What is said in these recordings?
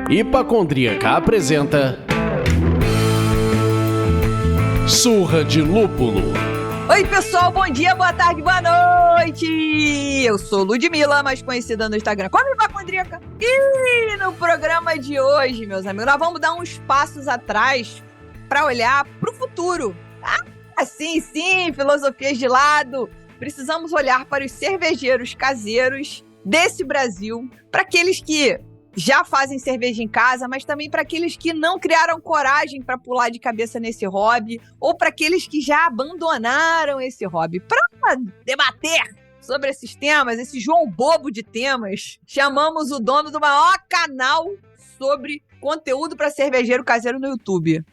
Hipacondríaca apresenta Surra de Lúpulo. Oi pessoal, bom dia, boa tarde, boa noite! Eu sou Ludmilla, mais conhecida no Instagram como Hipacondríaca. E no programa de hoje, meus amigos, nós vamos dar uns passos atrás para olhar para o futuro. Sim, filosofias de lado. Precisamos olhar para os cervejeiros caseiros desse Brasil, para aqueles que já fazem cerveja em casa, mas também para aqueles que não criaram coragem para pular de cabeça nesse hobby, ou para aqueles que já abandonaram esse hobby. Para debater sobre esses temas, esse João Bobo de temas, chamamos o dono do maior canal sobre conteúdo para cervejeiro caseiro no YouTube.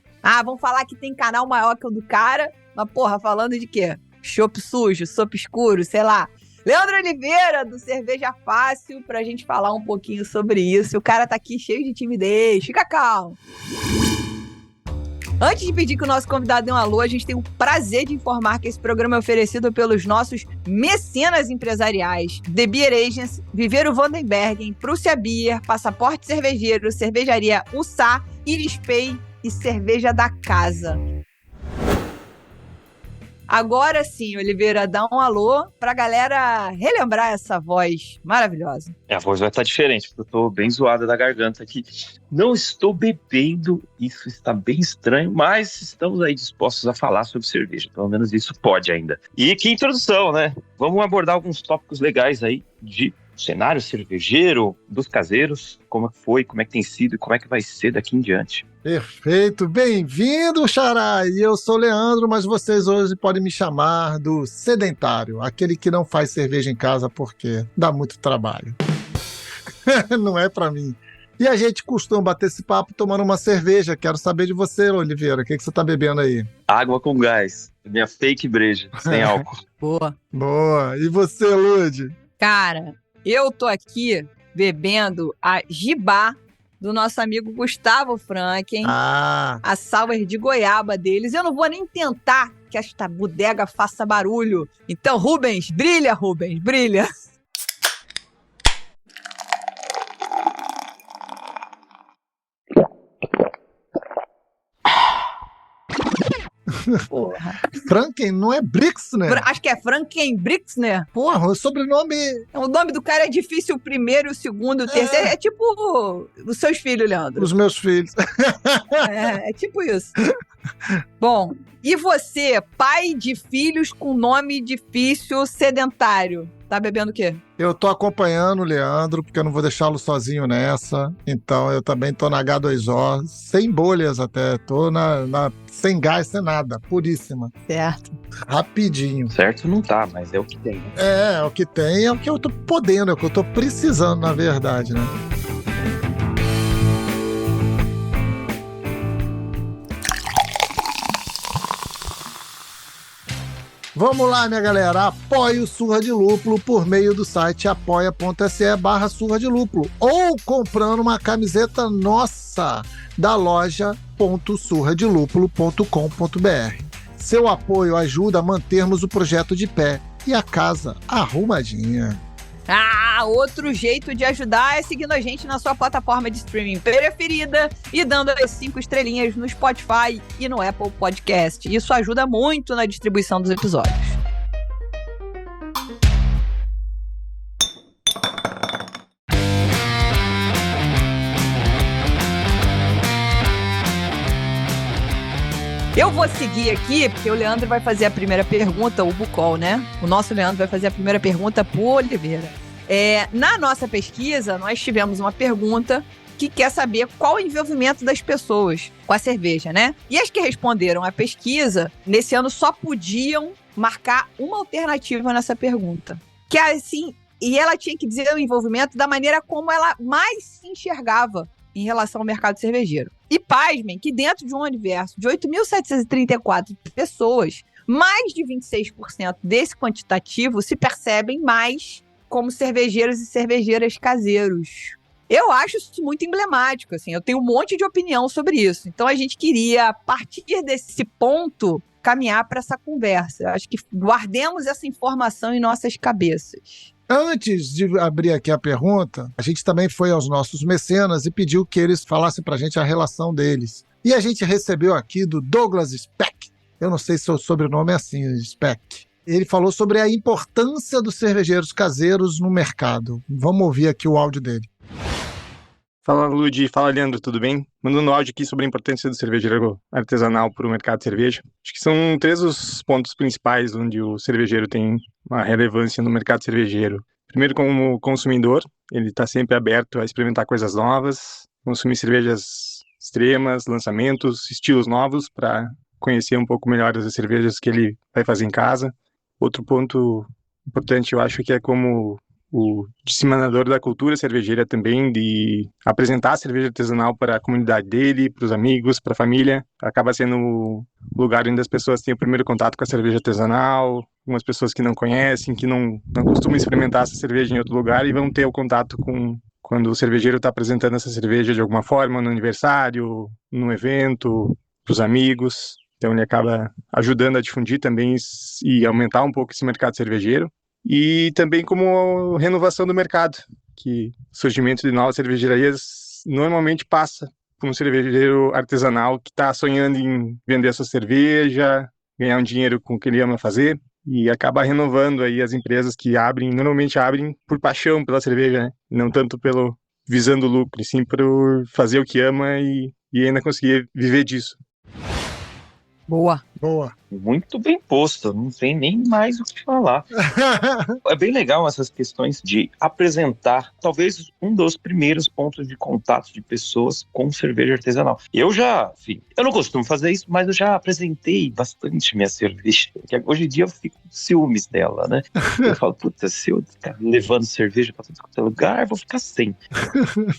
Vamos falar que tem canal maior que o do cara, mas porra, falando de quê? Chopp sujo, sopa escuro, sei lá. Leandro Oliveira, do Cerveja Fácil, pra gente falar um pouquinho sobre isso. O cara tá aqui cheio de timidez, fica calmo. Antes de pedir que o nosso convidado dê um alô, a gente tem o prazer de informar que esse programa é oferecido pelos nossos mecenas empresariais, The Beer Agents, Viveiro Vandenbergen, Prússia Beer, Passaporte Cervejeiro, Cervejaria Ussá, Iris Pay e Cerveja da Casa. Agora sim, Oliveira, dá um alô pra galera relembrar essa voz maravilhosa. A voz vai estar diferente, porque eu tô bem zoada da garganta aqui. Não estou bebendo, isso está bem estranho, mas estamos aí dispostos a falar sobre cerveja. Pelo menos isso pode ainda. E que introdução, né? Vamos abordar alguns tópicos legais aí de cenário cervejeiro, dos caseiros, como é que foi, como é que tem sido e como é que vai ser daqui em diante. Perfeito, bem-vindo, Xará! E eu sou o Leandro, mas vocês hoje podem me chamar do sedentário, aquele que não faz cerveja em casa porque dá muito trabalho. Não é pra mim. E a gente costuma bater esse papo tomando uma cerveja. Quero saber de você, Oliveira, o que você tá bebendo aí? Água com gás, minha fake breja, sem álcool. Boa! E você, Lud? Cara, eu tô aqui bebendo a Gibá do nosso amigo Gustavo Franken, a sour de goiaba deles. Eu não vou nem tentar que esta bodega faça barulho. Então, Rubens, brilha, brilha. Porra. Franken não é Brixner? Acho que é Franken Brixner. Porra, o sobrenome... O nome do cara é difícil, o primeiro, o segundo, o terceiro. É tipo os seus filhos, Leandro. Os meus filhos. É tipo isso. Bom, e você, pai de filhos com nome difícil, sedentário, tá bebendo o quê? Eu tô acompanhando o Leandro, porque eu não vou deixá-lo sozinho nessa. Então eu também tô na H2O, sem bolhas até. Tô sem gás, sem nada, puríssima. Certo. Rapidinho. Certo não tá, mas é o que tem, né? É o que tem, é o que eu tô podendo, é o que eu tô precisando, na verdade, né? Vamos lá, minha galera, apoie o Surra de Lúpulo por meio do site apoia.se/Surra de Lúpulo ou comprando uma camiseta nossa da loja.surradelúpulo.com.br. Seu apoio ajuda a mantermos o projeto de pé e a casa arrumadinha. Outro jeito de ajudar é seguindo a gente na sua plataforma de streaming preferida e dando as 5 estrelinhas no Spotify e no Apple Podcast. Isso ajuda muito na distribuição dos episódios. Eu vou seguir aqui, porque o Leandro vai fazer a primeira pergunta, o Bucol, né? O nosso Leandro vai fazer a primeira pergunta pro Oliveira. Na nossa pesquisa, nós tivemos uma pergunta que quer saber qual o envolvimento das pessoas com a cerveja, né? E as que responderam à pesquisa, nesse ano só podiam marcar uma alternativa nessa pergunta. Que é assim, e ela tinha que dizer o envolvimento da maneira como ela mais se enxergava em relação ao mercado cervejeiro. E pasmem que dentro de um universo de 8.734 pessoas, mais de 26% desse quantitativo se percebem mais como cervejeiros e cervejeiras caseiros. Eu acho isso muito emblemático, assim, eu tenho um monte de opinião sobre isso. Então a gente queria, a partir desse ponto, caminhar para essa conversa. Eu acho que guardemos essa informação em nossas cabeças. Antes de abrir aqui a pergunta, a gente também foi aos nossos mecenas e pediu que eles falassem pra gente a relação deles. E a gente recebeu aqui do Douglas Speck, eu não sei se o sobrenome é assim, Speck. Ele falou sobre a importância dos cervejeiros caseiros no mercado. Vamos ouvir aqui o áudio dele. Fala, Ludi. Fala, Leandro. Tudo bem? Mandando um áudio aqui sobre a importância do cervejeiro artesanal para o mercado de cerveja. Acho que são 3 os pontos principais onde o cervejeiro tem uma relevância no mercado cervejeiro. Primeiro, como consumidor, ele está sempre aberto a experimentar coisas novas, consumir cervejas extremas, lançamentos, estilos novos para conhecer um pouco melhor as cervejas que ele vai fazer em casa. Outro ponto importante, eu acho que é como o disseminador da cultura cervejeira também, de apresentar a cerveja artesanal para a comunidade dele, para os amigos, para a família. Acaba sendo o lugar onde as pessoas têm o primeiro contato com a cerveja artesanal, algumas pessoas que não conhecem, que não costumam experimentar essa cerveja em outro lugar e vão ter o contato com quando o cervejeiro está apresentando essa cerveja de alguma forma, no aniversário, num evento, para os amigos. Então ele acaba ajudando a difundir também e aumentar um pouco esse mercado cervejeiro. E também como renovação do mercado, que o surgimento de novas cervejarias normalmente passa por um cervejeiro artesanal que está sonhando em vender a sua cerveja, ganhar um dinheiro com o que ele ama fazer, e acaba renovando aí as empresas que normalmente abrem por paixão pela cerveja, né? Não tanto visando lucro, e sim por fazer o que ama e ainda conseguir viver disso. Boa. Muito bem posto, não tem nem mais o que falar. É bem legal essas questões de apresentar, talvez um dos primeiros pontos de contato de pessoas com cerveja artesanal. Eu não costumo fazer isso, mas eu já apresentei bastante minha cerveja, porque hoje em dia eu fico com ciúmes dela, né? Eu falo, puta, se eu ficar levando cerveja para todo lugar, eu vou ficar sem.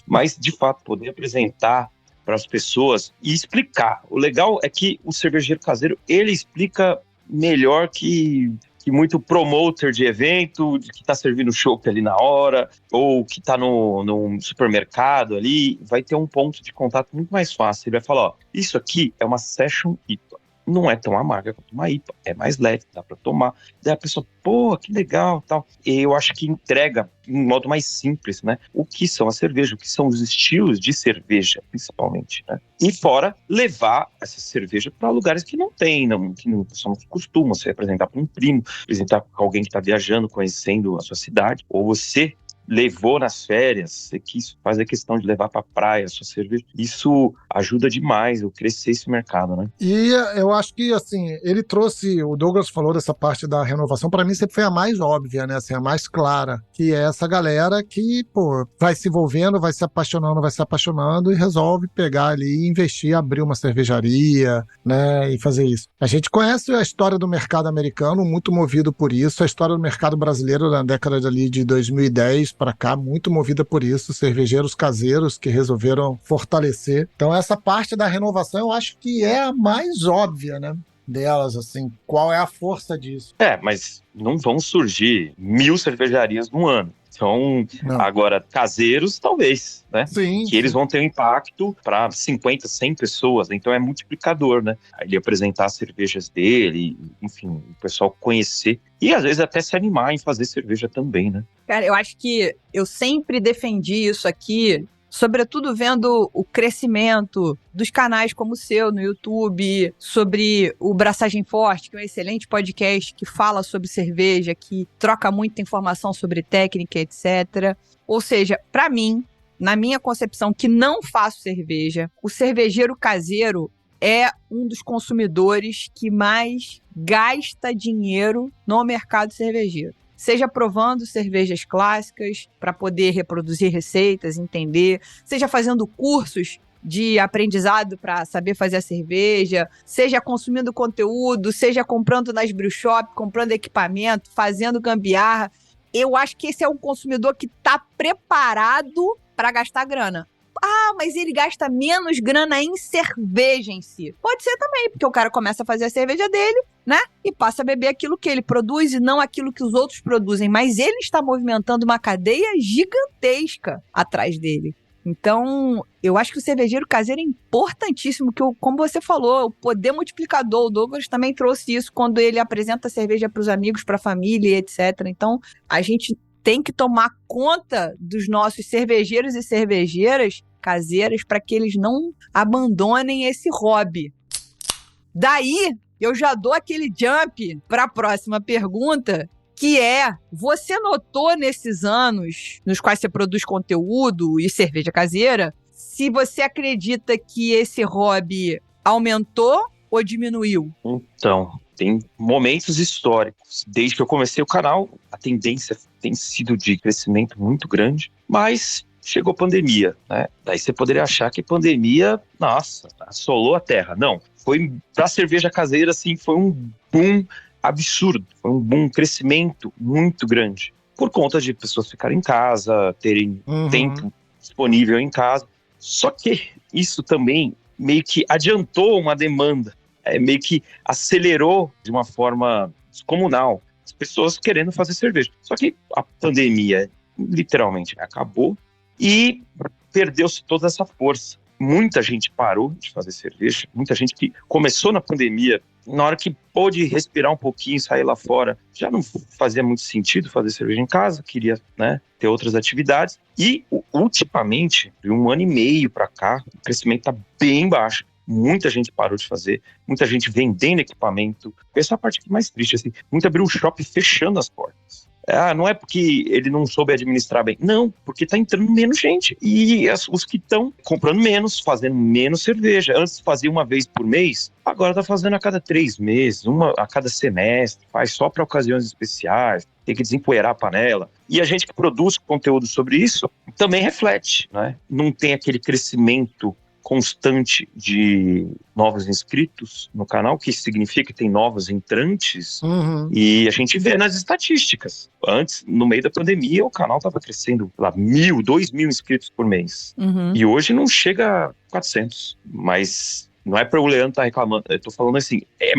Mas, de fato, poder apresentar para as pessoas e explicar. O legal é que o cervejeiro caseiro, ele explica melhor que muito promoter de evento, que está servindo chopp ali na hora, ou que está no supermercado ali, vai ter um ponto de contato muito mais fácil. Ele vai falar, ó, isso aqui é uma Session IPA. Não é tão amarga quanto uma IPA, é mais leve, dá para tomar. Daí a pessoa, pô, que legal, tal. E eu acho que entrega em modo mais simples, né? O que são as cervejas, o que são os estilos de cerveja, principalmente, né? E fora, levar essa cerveja para lugares que não tem, que não costumam se apresentar para um primo, apresentar para alguém que está viajando, conhecendo a sua cidade, ou você levou nas férias, você quis fazer questão de levar para a praia a sua cerveja. Isso ajuda demais a crescer esse mercado, né? E eu acho que, assim, o Douglas falou dessa parte da renovação, para mim sempre foi a mais óbvia, né, assim, a mais clara, que é essa galera que, pô, vai se envolvendo, vai se apaixonando e resolve pegar ali e investir, abrir uma cervejaria, né, e fazer isso. A gente conhece a história do mercado americano, muito movido por isso, a história do mercado brasileiro na década ali de 2010 para cá, muito movida por isso, cervejeiros caseiros que resolveram fortalecer. Então essa parte da renovação eu acho que é a mais óbvia, né, delas, assim, qual é a força disso? Mas não vão surgir 1000 cervejarias no ano. Então, agora, caseiros, talvez, né? Sim. Que eles vão ter um impacto para 50, 100 pessoas, então é multiplicador, né? Ele apresentar as cervejas dele, enfim, o pessoal conhecer e às vezes até se animar em fazer cerveja também, né? Cara, eu acho que eu sempre defendi isso aqui, sobretudo vendo o crescimento dos canais como o seu no YouTube, sobre o Braçagem Forte, que é um excelente podcast que fala sobre cerveja, que troca muita informação sobre técnica, etc. Ou seja, para mim, na minha concepção, que não faço cerveja, o cervejeiro caseiro é um dos consumidores que mais gasta dinheiro no mercado cervejeiro. Seja provando cervejas clássicas para poder reproduzir receitas, entender, seja fazendo cursos de aprendizado para saber fazer a cerveja, seja consumindo conteúdo, seja comprando nas brew shop, comprando equipamento, fazendo gambiarra. Eu acho que esse é um consumidor que está preparado para gastar grana. Ah, mas ele gasta menos grana em cerveja em si. Pode ser também, porque o cara começa a fazer a cerveja dele, né? E passa a beber aquilo que ele produz e não aquilo que os outros produzem. Mas ele está movimentando uma cadeia gigantesca atrás dele. Então, eu acho que o cervejeiro caseiro é importantíssimo, que, como você falou, o poder multiplicador, o Douglas também trouxe isso quando ele apresenta a cerveja para os amigos, para a família, etc. Então, a gente tem que tomar conta dos nossos cervejeiros e cervejeiras caseiras para que eles não abandonem esse hobby. Daí, eu já dou aquele jump para a próxima pergunta, que é, você notou nesses anos nos quais você produz conteúdo e cerveja caseira, se você acredita que esse hobby aumentou ou diminuiu? Então, tem momentos históricos. Desde que eu comecei o canal, a tendência tem sido de crescimento muito grande, mas chegou a pandemia, né? Daí você poderia achar que pandemia, nossa, assolou a terra. Não, foi para cerveja caseira, assim, foi um boom absurdo, foi um crescimento muito grande, por conta de pessoas ficarem em casa, terem tempo disponível em casa. Só que isso também meio que adiantou uma demanda, meio que acelerou de uma forma descomunal as pessoas querendo fazer cerveja. Só que a pandemia literalmente acabou e perdeu-se toda essa força. Muita gente parou de fazer cerveja, muita gente que começou na pandemia, na hora que pôde respirar um pouquinho, sair lá fora, já não fazia muito sentido fazer cerveja em casa, queria, né, ter outras atividades. E, ultimamente, de 1 ano e meio para cá, o crescimento está bem baixo. Muita gente parou de fazer, muita gente vendendo equipamento. Essa é a parte mais triste, assim. Muita brew shop fechando as portas. Não é porque ele não soube administrar bem. Não, porque tá entrando menos gente. E os que estão comprando menos, fazendo menos cerveja. Antes fazia uma vez por mês, agora tá fazendo a cada 3 meses, uma a cada semestre. Faz só para ocasiões especiais, tem que desempoeirar a panela. E a gente que produz conteúdo sobre isso também reflete, né? Não tem aquele crescimento constante de novos inscritos no canal, que significa que tem novos entrantes, e a gente vê nas estatísticas. Antes, no meio da pandemia, o canal estava crescendo lá 1.000, 2.000 inscritos por mês. E hoje não chega a 400, mas não é para o Leandro estar reclamando, eu tô falando assim, é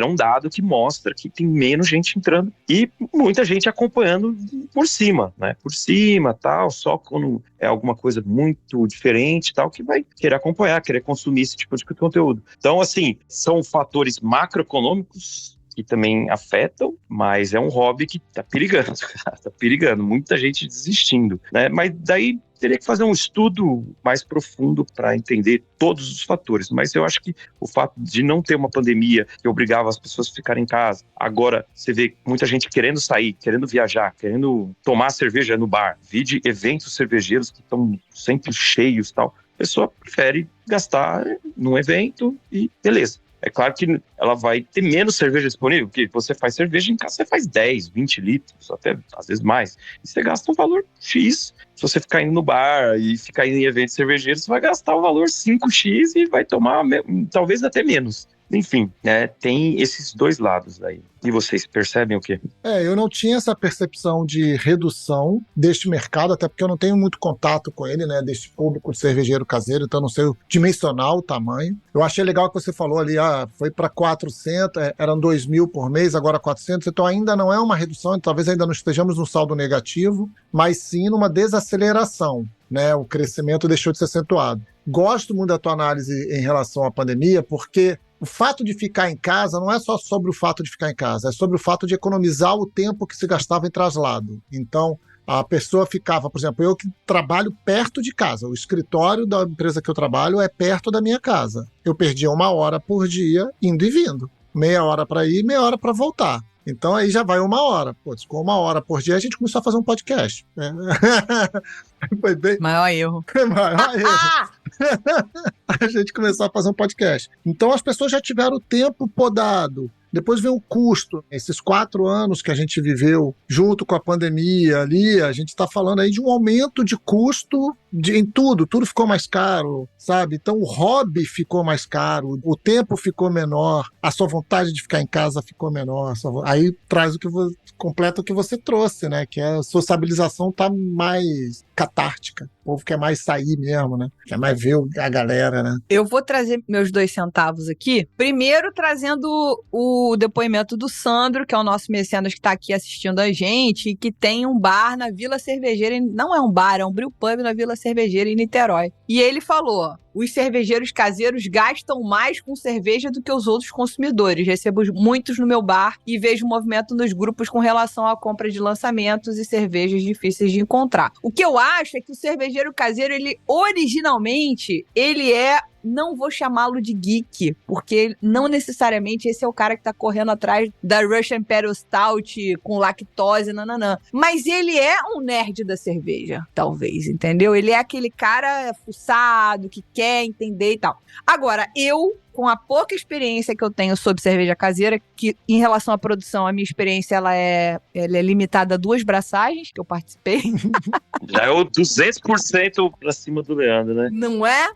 um dado que mostra que tem menos gente entrando e muita gente acompanhando por cima, né? Por cima, tal, só quando é alguma coisa muito diferente, tal, que vai querer acompanhar, querer consumir esse tipo de conteúdo. Então, assim, são fatores macroeconômicos que também afetam, mas é um hobby que tá perigando, tá perigando, muita gente desistindo, né? Mas daí teria que fazer um estudo mais profundo para entender todos os fatores, mas eu acho que o fato de não ter uma pandemia que obrigava as pessoas a ficarem em casa, agora você vê muita gente querendo sair, querendo viajar, querendo tomar cerveja no bar, vide eventos cervejeiros que estão sempre cheios e tal, a pessoa prefere gastar num evento e beleza. É claro que ela vai ter menos cerveja disponível, porque você faz cerveja em casa, você faz 10, 20 litros, até às vezes mais. E você gasta um valor X. Se você ficar indo no bar e ficar indo em eventos cervejeiros, você vai gastar o valor 5X e vai tomar talvez até menos. Enfim, né, tem esses dois lados aí. E vocês percebem o quê? Eu não tinha essa percepção de redução deste mercado, até porque eu não tenho muito contato com ele, né, deste público de cervejeiro caseiro, então não sei dimensionar o tamanho. Eu achei legal que você falou ali, foi para 400, eram 2.000 por mês, agora 400, então ainda não é uma redução, talvez ainda não estejamos no saldo negativo, mas sim numa desaceleração, né, o crescimento deixou de ser acentuado. Gosto muito da tua análise em relação à pandemia, porque o fato de ficar em casa não é só sobre o fato de ficar em casa, é sobre o fato de economizar o tempo que se gastava em traslado. Então, a pessoa ficava, por exemplo, eu que trabalho perto de casa, o escritório da empresa que eu trabalho é perto da minha casa. Eu perdia 1 hora por dia indo e vindo. Meia hora para ir, meia hora para voltar. Então aí já vai 1 hora. Com 1 hora por dia a gente começou a fazer um podcast. Foi bem... Maior erro. Maior erro. A gente começou a fazer um podcast. Então as pessoas já tiveram o tempo podado. Depois vem o custo. Esses 4 anos que a gente viveu junto com a pandemia ali, a gente está falando aí de um aumento de custo em tudo ficou mais caro, sabe? Então o hobby ficou mais caro, o tempo ficou menor, a sua vontade de ficar em casa ficou menor. Aí traz completa o que você trouxe, né? Que a sociabilização tá mais catártica. O povo quer mais sair mesmo, né? Quer mais ver a galera, né? Eu vou trazer meus 2 centavos aqui. Primeiro, trazendo o depoimento do Sandro, que é o nosso mecenas que está aqui assistindo a gente, e que tem um bar na Vila Cervejeira. Não é um bar, é um brew pub na Vila cervejeira em Niterói. E ele falou: os cervejeiros caseiros gastam mais com cerveja do que os outros consumidores. Recebo muitos no meu bar e vejo movimento nos grupos com relação à compra de lançamentos e cervejas difíceis de encontrar. O que eu acho é que o cervejeiro caseiro, ele originalmente, ele é... Não vou chamá-lo de geek, porque não necessariamente esse é o cara que tá correndo atrás da Russian Imperial Stout com lactose, nananã. Mas ele é um nerd da cerveja, talvez, entendeu? Ele é aquele cara fuçado, que quer entender e tal. Agora, eu, com a pouca experiência que eu tenho sobre cerveja caseira, que em relação à produção, a minha experiência ela é limitada a 2 braçagens que eu participei. Já é o 200% pra cima do Leandro, né? Não é?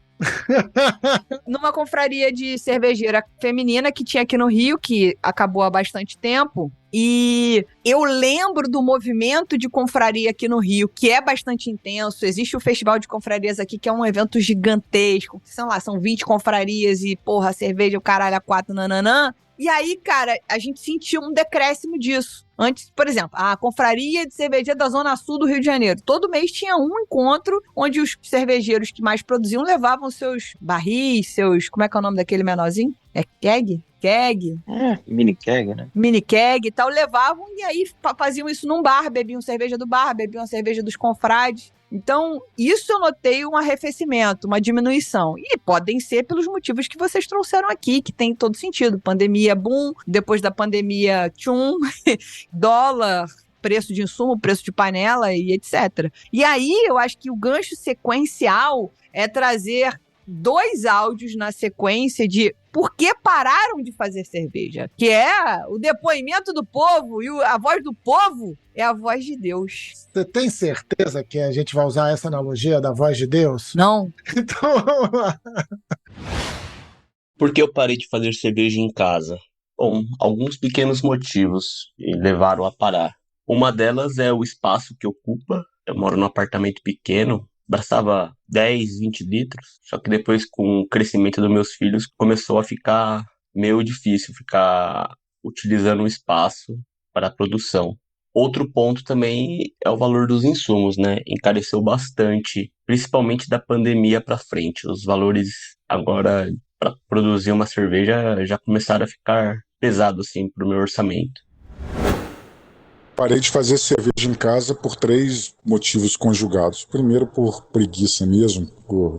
Numa confraria de cervejeira feminina que tinha aqui no Rio, que acabou há bastante tempo. E eu lembro do movimento de confraria aqui no Rio, que é bastante intenso. Existe o Festival de Confrarias aqui, que é um evento gigantesco. Sei lá, são 20 confrarias e, porra, cerveja, o caralho, a 4, nananã. E aí, cara, a gente sentiu um decréscimo disso. Antes, por exemplo, a confraria de cerveja da Zona Sul do Rio de Janeiro. Todo mês tinha um encontro onde os cervejeiros que mais produziam levavam seus barris, seus... Como é que é o nome daquele menorzinho? É keg? Keg. Mini keg, né? Mini keg e tal. Levavam e aí faziam isso num bar. Bebiam cerveja do bar, bebiam cerveja dos confrades. Então, isso eu notei um arrefecimento, uma diminuição. E podem ser pelos motivos que vocês trouxeram aqui, que tem todo sentido. Pandemia, boom. Depois da pandemia, tchum. Dólar, preço de insumo, preço de panela e etc. E aí, eu acho que o gancho sequencial é trazer 2 áudios na sequência de por que pararam de fazer cerveja. Que é o depoimento do povo, e a voz do povo é a voz de Deus. Você tem certeza que a gente vai usar essa analogia da voz de Deus? Não. Então, vamos lá. Por que eu parei de fazer cerveja em casa? Bom, alguns pequenos motivos me levaram a parar. Uma delas é o espaço que ocupa. Eu moro num apartamento pequeno, braçava 10, 20 litros, só que depois, com o crescimento dos meus filhos, começou a ficar meio difícil ficar utilizando o espaço para a produção. Outro ponto também é o valor dos insumos, né? Encareceu bastante, principalmente da pandemia para frente. Os valores agora para produzir uma cerveja já começaram a ficar pesados assim para o meu orçamento. Parei de fazer cerveja em casa por 3 motivos conjugados. Primeiro, por preguiça mesmo,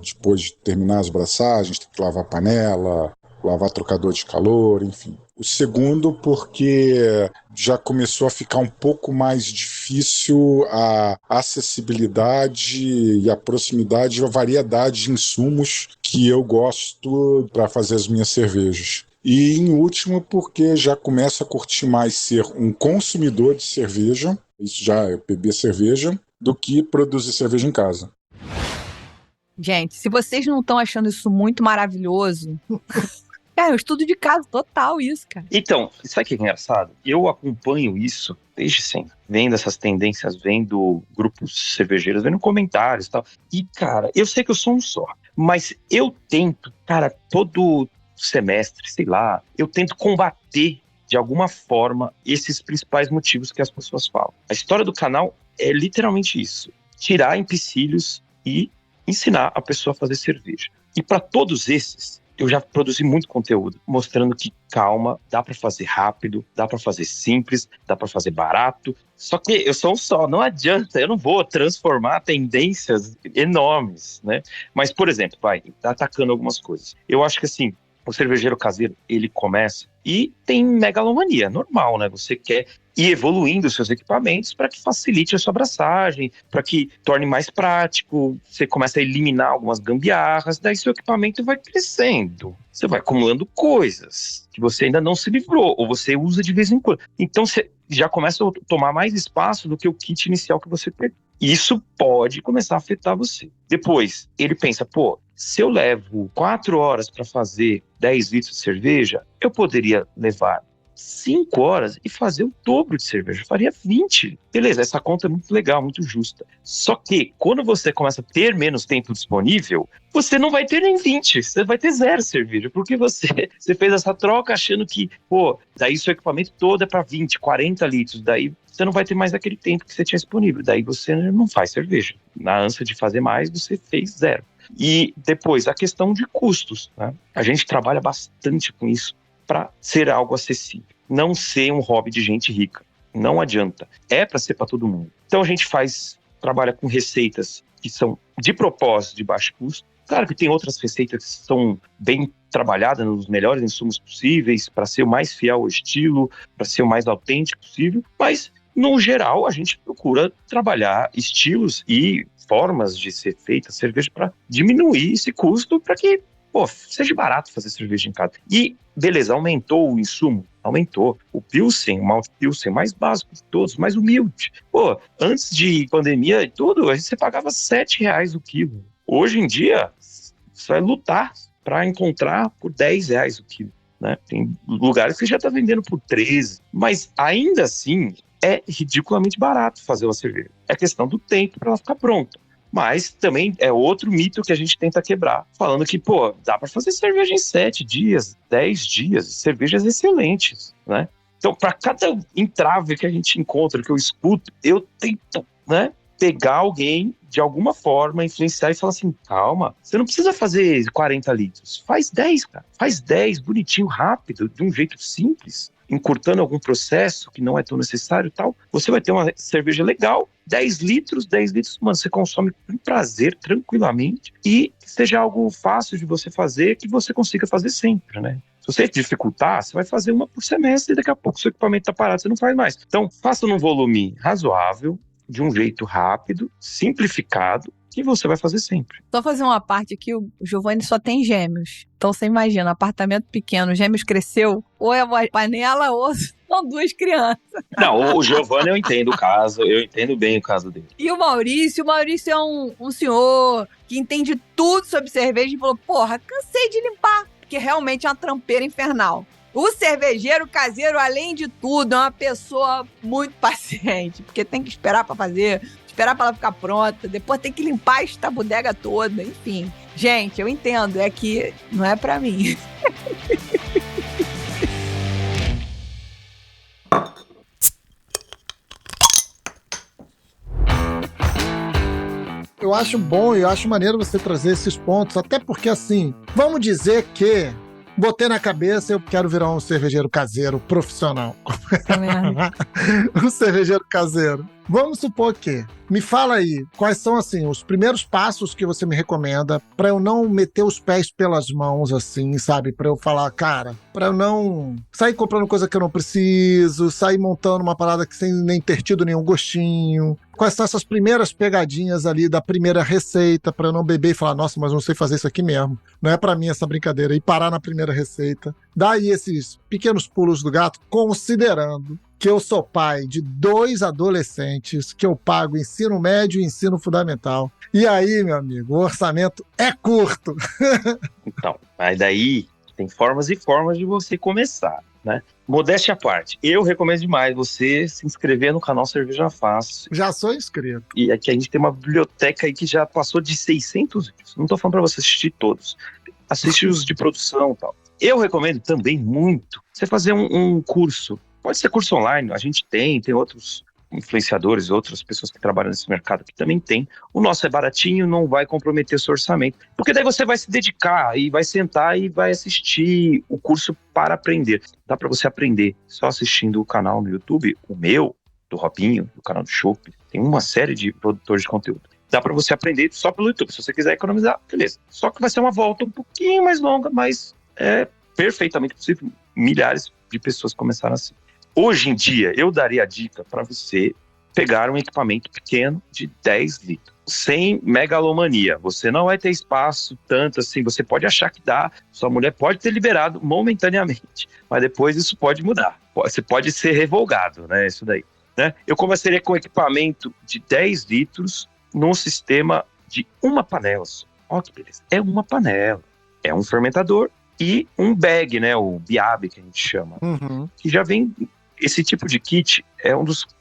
depois de terminar as braçagens, ter que lavar a panela, lavar trocador de calor, enfim. O segundo, porque já começou a ficar um pouco mais difícil a acessibilidade e a proximidade e a variedade de insumos que eu gosto para fazer as minhas cervejas. E, em último, porque já começo a curtir mais ser um consumidor de cerveja, isso já é beber cerveja, do que produzir cerveja em casa. Gente, se vocês não estão achando isso muito maravilhoso... É um estudo de caso total isso, cara. Então, sabe o que é engraçado? Eu acompanho isso desde sempre. Vendo essas tendências, vendo grupos cervejeiros, vendo comentários e tal. E, cara, eu sei que eu sou um só. Mas eu tento, cara, todo semestre, sei lá, eu tento combater de alguma forma esses principais motivos que as pessoas falam. A história do canal é literalmente isso: tirar empecilhos e ensinar a pessoa a fazer cerveja. E para todos esses, eu já produzi muito conteúdo, mostrando que, calma, dá para fazer rápido, dá para fazer simples, dá para fazer barato. Só que eu sou um só, não adianta, eu não vou transformar tendências enormes, né? Mas, por exemplo, tá atacando algumas coisas. Eu acho que, assim, o cervejeiro caseiro, ele começa e tem megalomania, normal, né? Você quer ir evoluindo os seus equipamentos para que facilite a sua abraçagem, para que torne mais prático, você começa a eliminar algumas gambiarras, daí seu equipamento vai crescendo. Você vai acumulando coisas que você ainda não se livrou, ou você usa de vez em quando. Então você já começa a tomar mais espaço do que o kit inicial que você perdeu. Isso pode começar a afetar você. Depois, ele pensa, se eu levo 4 horas para fazer 10 litros de cerveja, eu poderia levar 5 horas e fazer o dobro de cerveja. Eu faria 20. Beleza, essa conta é muito legal, muito justa. Só que quando você começa a ter menos tempo disponível, você não vai ter nem 20, você vai ter 0 cerveja, porque você fez essa troca achando que, daí seu equipamento todo é para 20, 40 litros, daí você não vai ter mais aquele tempo que você tinha disponível, daí você não faz cerveja. Na ânsia de fazer mais, você fez 0. E depois, a questão de custos, né? A gente trabalha bastante com isso para ser algo acessível, não ser um hobby de gente rica. Não adianta. É para ser para todo mundo. Então a gente trabalha com receitas que são de propósito de baixo custo. Claro que tem outras receitas que são bem trabalhadas nos melhores insumos possíveis, para ser o mais fiel ao estilo, para ser o mais autêntico possível, mas no geral a gente procura trabalhar estilos e formas de ser feita cerveja para diminuir esse custo, para que seja barato fazer cerveja em casa. E, beleza, aumentou o insumo? Aumentou. O Pilsen, o malte Pilsen mais básico de todos, mais humilde. Antes de pandemia e tudo, você pagava R$7 o quilo. Hoje em dia, você vai lutar para encontrar por R$10 o quilo, né? Tem lugares que já está vendendo por 13, mas ainda assim é ridiculamente barato fazer uma cerveja. É questão do tempo para ela ficar pronta. Mas também é outro mito que a gente tenta quebrar, falando que, dá para fazer cerveja em 7 dias, 10 dias, cervejas excelentes, né? Então, para cada entrave que a gente encontra, que eu escuto, eu tento, né, pegar alguém de alguma forma, influenciar e falar assim, calma, você não precisa fazer 40 litros, faz 10, cara. Faz 10, bonitinho, rápido, de um jeito simples, encurtando algum processo que não é tão necessário e tal, você vai ter uma cerveja legal, 10 litros, mano, você consome com prazer, tranquilamente, e seja algo fácil de você fazer, que você consiga fazer sempre, né? Se você dificultar, você vai fazer uma por semestre e daqui a pouco seu equipamento tá parado, você não faz mais. Então, faça num volume razoável, de um jeito rápido, simplificado, que você vai fazer sempre. Só fazer uma parte aqui, o Giovanni só tem gêmeos. Então você imagina, apartamento pequeno, gêmeos cresceu, ou é uma panela ou são 2 crianças. Não, o Giovanni eu entendo o caso, eu entendo bem o caso dele. E o Maurício é um senhor que entende tudo sobre cerveja e falou, cansei de limpar, porque realmente é uma trampeira infernal. O cervejeiro caseiro, além de tudo, é uma pessoa muito paciente, porque tem que esperar pra fazer, esperar pra ela ficar pronta, depois tem que limpar esta bodega toda, enfim. Gente, eu entendo, é que não é pra mim. Eu acho bom e eu acho maneiro você trazer esses pontos, até porque, assim, vamos dizer que botei na cabeça, eu quero virar um cervejeiro caseiro profissional. Um cervejeiro caseiro. Vamos supor que, me fala aí, quais são, assim, os primeiros passos que você me recomenda pra eu não meter os pés pelas mãos, assim, sabe? Pra eu falar, cara, pra eu não sair comprando coisa que eu não preciso, sair montando uma parada que sem nem ter tido nenhum gostinho. Quais são essas primeiras pegadinhas ali da primeira receita pra eu não beber e falar, nossa, mas não sei fazer isso aqui mesmo. Não é pra mim essa brincadeira. E parar na primeira receita. Daí esses pequenos pulos do gato, considerando que eu sou pai de 2 adolescentes, que eu pago ensino médio e ensino fundamental. E aí, meu amigo, o orçamento é curto. Então, mas daí tem formas e formas de você começar, né? Modéstia à parte, eu recomendo demais você se inscrever no canal Cerveja Fácil. Já sou inscrito. E aqui a gente tem uma biblioteca aí que já passou de 600 vídeos. Não tô falando para você assistir todos. Assiste os de produção e tal. Eu recomendo também muito você fazer um curso. Pode ser curso online, a gente tem outros influenciadores, outras pessoas que trabalham nesse mercado que também tem. O nosso é baratinho, não vai comprometer seu orçamento. Porque daí você vai se dedicar e vai sentar e vai assistir o curso para aprender. Dá para você aprender só assistindo o canal no YouTube, o meu, do Robinho, do canal do Chopp. Tem uma série de produtores de conteúdo. Dá para você aprender só pelo YouTube. Se você quiser economizar, beleza. Só que vai ser uma volta um pouquinho mais longa, mas é perfeitamente possível. Milhares de pessoas começaram assim. Hoje em dia, eu daria a dica para você pegar um equipamento pequeno de 10 litros, sem megalomania. Você não vai ter espaço tanto assim, você pode achar que dá, sua mulher pode ter liberado momentaneamente, mas depois isso pode mudar. Você pode ser revogado, né? Isso daí, né? Eu começaria com um equipamento de 10 litros num sistema de uma panela só. Olha que beleza. É uma panela. É um fermentador e um bag, né, o BIAB que a gente chama, que já vem, esse tipo de kit é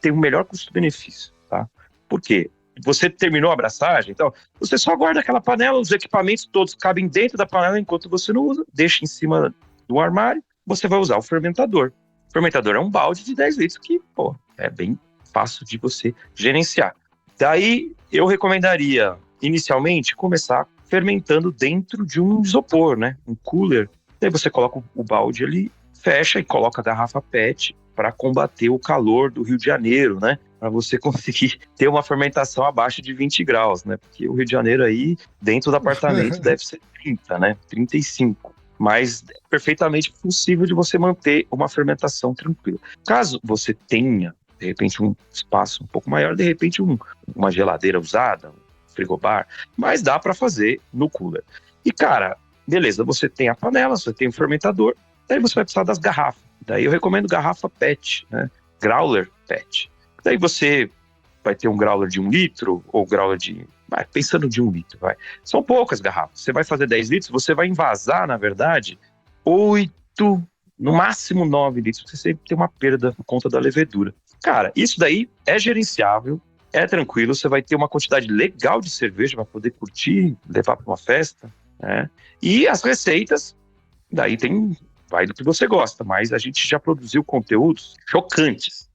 tem o melhor custo-benefício, tá? Por quê? Você terminou a abraçagem, então você só guarda aquela panela, os equipamentos todos cabem dentro da panela enquanto você não usa, deixa em cima do armário, você vai usar o fermentador. O fermentador é um balde de 10 litros que, pô, é bem fácil de você gerenciar. Daí, eu recomendaria, inicialmente, começar fermentando dentro de um isopor, né? Um cooler. Daí você coloca o balde ali, fecha e coloca a garrafa PET para combater o calor do Rio de Janeiro, né? Para você conseguir ter uma fermentação abaixo de 20 graus, né? Porque o Rio de Janeiro aí, dentro do apartamento, deve ser 30, né? 35. Mas é perfeitamente possível de você manter uma fermentação tranquila. Caso você tenha, de repente, um espaço um pouco maior, de repente uma geladeira usada, frigobar, mas dá para fazer no cooler. E, cara, beleza, você tem a panela, você tem o fermentador, daí você vai precisar das garrafas. Daí eu recomendo garrafa PET, né? Growler PET. Daí você vai ter um growler de 1 litro, ou growler de... pensando de 1 litro, vai. São poucas garrafas. Você vai fazer 10 litros, você vai envasar, na verdade, 8, no máximo 9 litros, você sempre tem uma perda por conta da levedura. Cara, isso daí é gerenciável, é tranquilo, você vai ter uma quantidade legal de cerveja para poder curtir, levar para uma festa, né? E as receitas, daí vai do que você gosta, mas a gente já produziu conteúdos chocantes.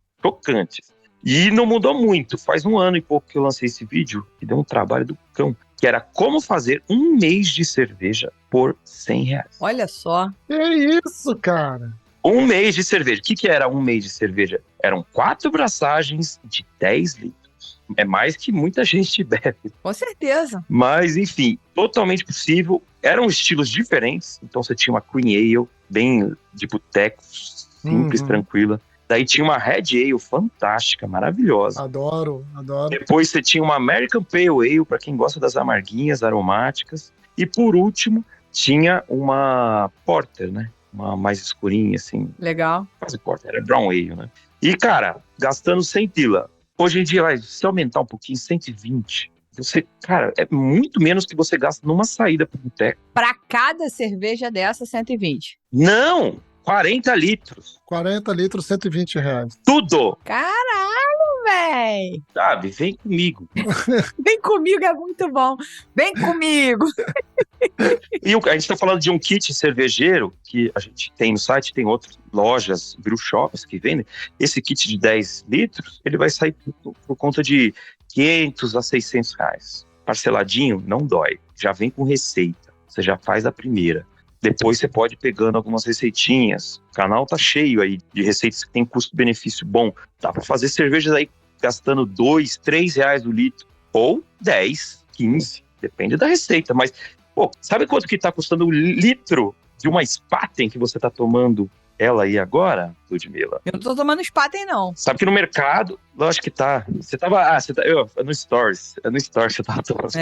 E não mudou muito, faz 1 ano e pouco que eu lancei esse vídeo, que deu um trabalho do cão, que era como fazer 1 mês de cerveja por R$100. Olha só. Que isso, cara? 1 mês de cerveja. O que era 1 mês de cerveja? Eram 4 braçagens de 10 litros. É mais que muita gente bebe. Com certeza. Mas, enfim, totalmente possível. Eram estilos diferentes. Então você tinha uma Cream Ale, bem de boteco, simples, tranquila. Daí tinha uma Red Ale fantástica, maravilhosa. Adoro. Depois você tinha uma American Pale Ale, para quem gosta das amarguinhas, aromáticas. E por último, tinha uma Porter, né? Uma mais escurinha, assim. Legal. Quase Porter, era Brown Ale, né? E, cara, gastando 100 pila. Hoje em dia, se aumentar um pouquinho, 120. Você, cara, é muito menos que você gasta numa saída pro boteco. Pra cada cerveja dessa, 120. Não! 40 litros. 40 litros, R$120. Tudo! Caralho, véi! Sabe? Vem comigo. Vem comigo, é muito bom. Vem comigo! E a gente tá falando de um kit cervejeiro que a gente tem no site, tem outras lojas, brew shops que vendem. Esse kit de 10 litros, ele vai sair por conta de R$500 a R$600. Parceladinho, não dói. Já vem com receita. Você já faz a primeira. Depois você pode ir pegando algumas receitinhas. O canal tá cheio aí de receitas que tem custo-benefício bom. Dá para fazer cervejas aí gastando R$2, R$3 o litro. Ou 10, 15. Depende da receita. Mas, pô, sabe quanto que tá custando o litro de uma Spaten que você tá tomando ela aí agora, Ludmilla? Eu não tô tomando Spaten, não. Sabe que no mercado, lógico que tá. Você tava. No Stories. É no Stories que você tava tomando.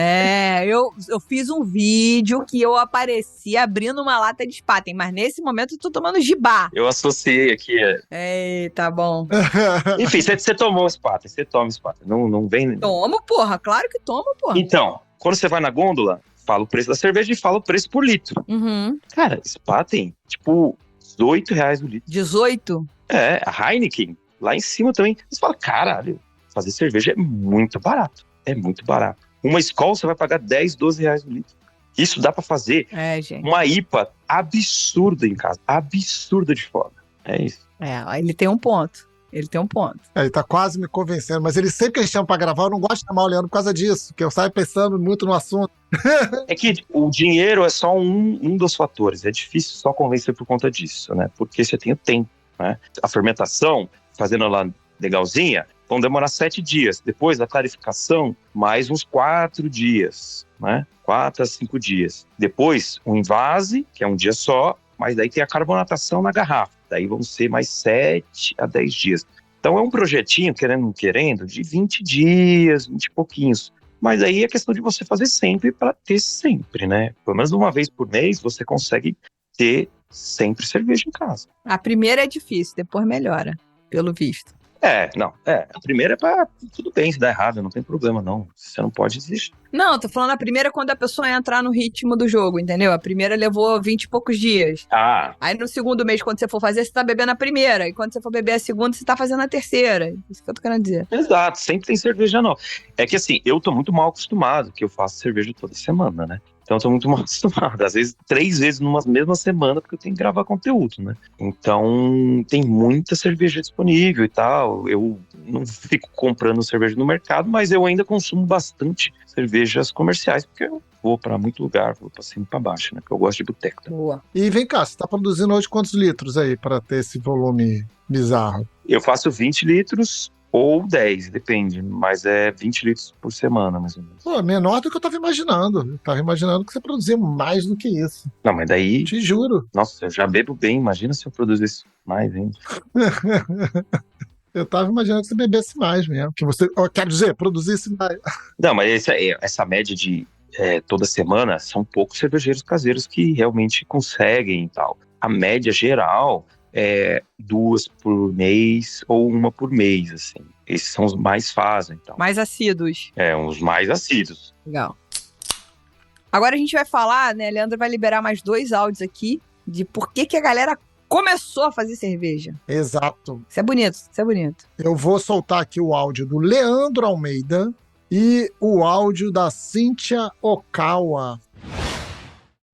Eu fiz um vídeo que eu apareci abrindo uma lata de Spaten, mas nesse momento eu tô tomando Gibá. Eu associei aqui. Tá bom. Enfim, você tomou Spaten, você toma Spaten. Não vem. Tomo, porra. Claro que tomo, porra. Então, quando você vai na gôndola, fala o preço da cerveja e fala o preço por litro. Uhum. Cara, Spaten, tipo, R$18 o litro. 18? É, a Heineken, lá em cima também. Você fala, caralho, fazer cerveja é muito barato. É muito barato. Uma Skol você vai pagar R$10, R$12 o litro. Isso dá pra fazer gente. uma IPA absurda em casa. Absurda de foda. É isso. Ele tem um ponto. Ele Tá quase me convencendo, mas ele sempre que a gente chama pra gravar, eu não gosto de chamar o Leandro por causa disso, que eu saio pensando muito no assunto. É que o dinheiro é só um dos fatores. É difícil só convencer por conta disso, né? Porque você tem o tempo, né? A fermentação, fazendo ela legalzinha, vão demorar 7 dias. Depois da clarificação, mais uns 4 dias, né? 4 a 5 dias. Depois, o invase, que é um dia só, mas daí tem a carbonatação na garrafa. Daí vão ser mais 7 a 10 dias. Então é um projetinho, querendo, de 20 dias, 20 e pouquinhos. Mas aí é questão de você fazer sempre para ter sempre, né? Pelo menos uma vez por mês você consegue ter sempre cerveja em casa. A primeira é difícil, depois melhora, pelo visto. A primeira é pra... Tudo bem, se dá errado, não tem problema, não. Você não pode desistir. Não, tô falando a primeira quando a pessoa entrar no ritmo do jogo, entendeu? A primeira levou 20 e poucos dias. Aí no segundo mês, quando você for fazer, você tá bebendo a primeira. E quando você for beber a segunda, você tá fazendo a terceira. Isso que eu tô querendo dizer. Exato, sempre tem cerveja nova. É que assim, eu tô muito mal acostumado, que eu faço cerveja toda semana, né? Então eu tô muito mal acostumado. Às vezes 3 vezes numa mesma semana, porque eu tenho que gravar conteúdo, né? Então tem muita cerveja disponível e tal. Eu não fico comprando cerveja no mercado, mas eu ainda consumo bastante cervejas comerciais, porque eu vou pra muito lugar, vou pra cima e pra baixo, né? Porque eu gosto de boteco. Boa. E vem cá, você tá produzindo hoje quantos litros aí para ter esse volume bizarro? Eu faço 20 litros ou 10, depende, mas é 20 litros por semana, mais ou menos. Pô, menor do que eu tava imaginando. Eu tava imaginando que você produzia mais do que isso. Não, mas daí... Te juro. Nossa, eu já bebo bem, imagina se eu produzisse mais, hein? Eu tava imaginando que você bebesse mais mesmo. Que você, quero dizer, produzisse mais. Não, mas essa média de toda semana são poucos cervejeiros caseiros que realmente conseguem e tal. A média geral é 2 por mês ou 1 por mês, assim. Esses são os mais fazem, então. Mais assíduos. Os mais assíduos. Legal. Agora a gente vai falar, né? Leandro vai liberar mais 2 áudios aqui de por que a galera começou a fazer cerveja. Exato. Isso é bonito. Eu vou soltar aqui o áudio do Leandro Almeida e o áudio da Cíntia Okawa.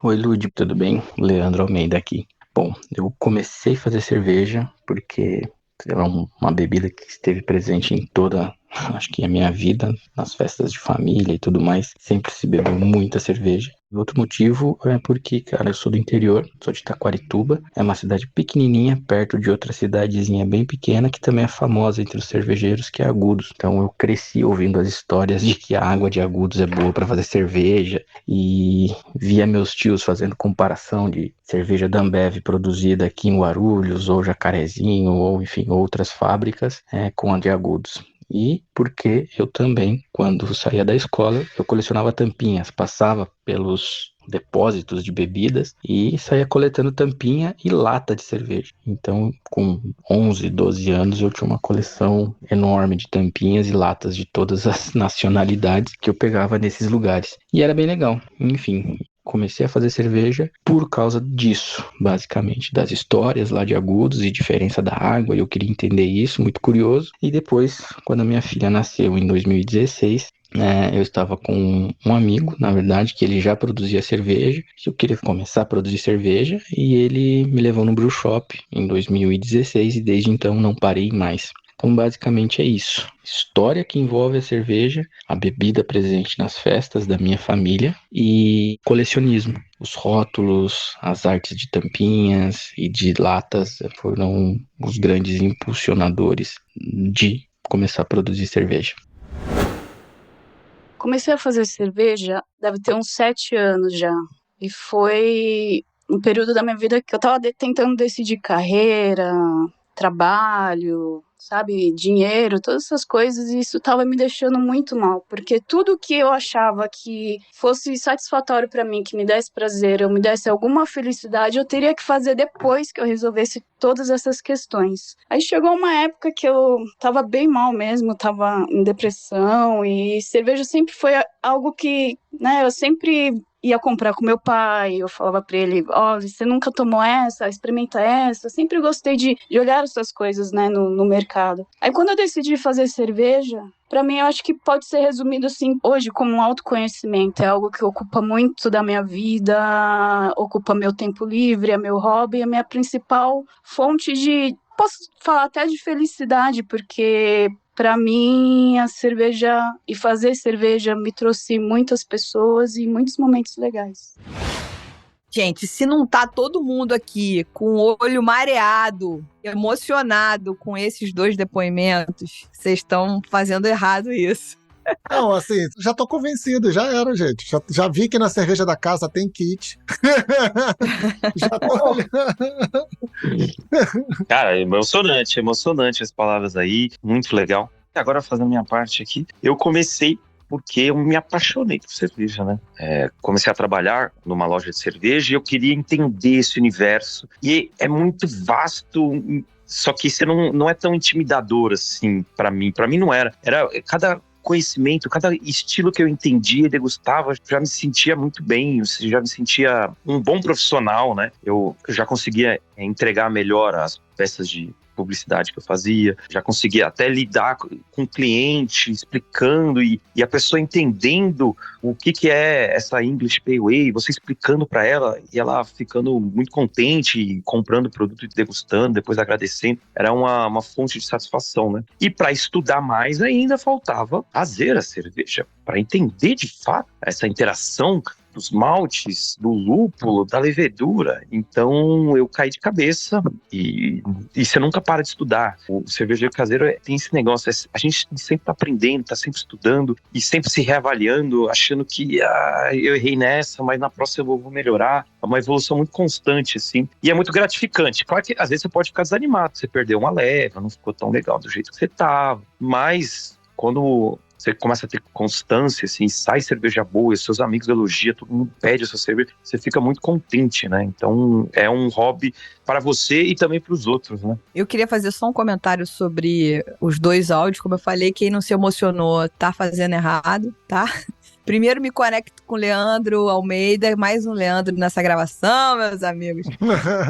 Oi, Lud, tudo bem? Leandro Almeida aqui. Bom, eu comecei a fazer cerveja porque é uma bebida que esteve presente em toda, acho que a minha vida, nas festas de família e tudo mais. Sempre se bebeu muita cerveja. E outro motivo é porque, cara, eu sou do interior, sou de Taquarituba. É uma cidade pequenininha, perto de outra cidadezinha bem pequena, que também é famosa entre os cervejeiros, que é Agudos. Então eu cresci ouvindo as histórias de que a água de Agudos é boa para fazer cerveja. E via meus tios fazendo comparação de cerveja da Ambev produzida aqui em Guarulhos, ou Jacarezinho, ou enfim, outras fábricas, com a de Agudos. E porque eu também, quando saía da escola, eu colecionava tampinhas, passava pelos depósitos de bebidas e saía coletando tampinha e lata de cerveja. Então, com 11, 12 anos, eu tinha uma coleção enorme de tampinhas e latas de todas as nacionalidades que eu pegava nesses lugares. E era bem legal. Enfim, comecei a fazer cerveja por causa disso, basicamente, das histórias lá de Agudos e diferença da água, e eu queria entender isso, muito curioso. E depois, quando a minha filha nasceu em 2016, eu estava com um amigo, na verdade, que ele já produzia cerveja, que eu queria começar a produzir cerveja, e ele me levou no brew shop em 2016, e desde então não parei mais. Então, basicamente é isso. História que envolve a cerveja, a bebida presente nas festas da minha família e colecionismo. Os rótulos, as artes de tampinhas e de latas foram os grandes impulsionadores de começar a produzir cerveja. Comecei a fazer cerveja, deve ter uns 7 anos já. E foi um período da minha vida que eu estava tentando decidir carreira, trabalho, sabe, dinheiro, todas essas coisas, e isso tava me deixando muito mal, porque tudo que eu achava que fosse satisfatório para mim, que me desse prazer, eu me desse alguma felicidade, eu teria que fazer depois que eu resolvesse todas essas questões. Aí chegou uma época que eu tava bem mal mesmo, tava em depressão, e cerveja sempre foi algo que, né, eu sempre ia comprar com meu pai, eu falava pra ele, olha, você nunca tomou essa, experimenta essa. Eu sempre gostei de olhar essas coisas, né, no mercado. Aí quando eu decidi fazer cerveja, pra mim eu acho que pode ser resumido assim, hoje, como um autoconhecimento. É algo que ocupa muito da minha vida, ocupa meu tempo livre, é meu hobby, é a minha principal fonte de, posso falar até de felicidade, porque para mim, a cerveja e fazer cerveja me trouxe muitas pessoas e muitos momentos legais. Gente, se não tá todo mundo aqui com o olho mareado, emocionado com esses 2 depoimentos, vocês estão fazendo errado isso. Não, assim, já tô convencido, já era, gente. Já vi que na cerveja da casa tem kit. Já tô olhando. Cara, emocionante as palavras aí, muito legal. Agora, fazendo minha parte aqui, eu comecei porque eu me apaixonei por cerveja, né? Comecei a trabalhar numa loja de cerveja e eu queria entender esse universo. E é muito vasto Só que isso não é tão intimidador assim pra mim. Pra mim não era. Era cada conhecimento, cada estilo que eu entendia e degustava, já me sentia muito bem, eu já me sentia um bom profissional, né? Eu já conseguia entregar melhor as peças de publicidade que eu fazia, já conseguia até lidar com o cliente, explicando e a pessoa entendendo o que é essa English Pale Ale, você explicando para ela e ela ficando muito contente e comprando o produto e degustando, depois agradecendo, era uma fonte de satisfação, né? E para estudar mais ainda faltava fazer a cerveja, para entender de fato essa interação dos maltes, do lúpulo, da levedura. Então eu caí de cabeça e você nunca para de estudar. O cervejeiro caseiro tem esse negócio, a gente sempre tá aprendendo, tá sempre estudando e sempre se reavaliando, achando que eu errei nessa, mas na próxima eu vou melhorar. É uma evolução muito constante, assim, e é muito gratificante. Claro que às vezes você pode ficar desanimado, você perdeu uma leva, não ficou tão legal do jeito que você tava, mas quando você começa a ter constância, assim, sai cerveja boa, seus amigos elogiam, todo mundo pede a sua cerveja, você fica muito contente, né? Então é um hobby para você e também para os outros, né? Eu queria fazer só um comentário sobre os dois áudios. Como eu falei, quem não se emocionou tá fazendo errado, tá? Primeiro me conecto com o Leandro Almeida, mais um Leandro nessa gravação, meus amigos,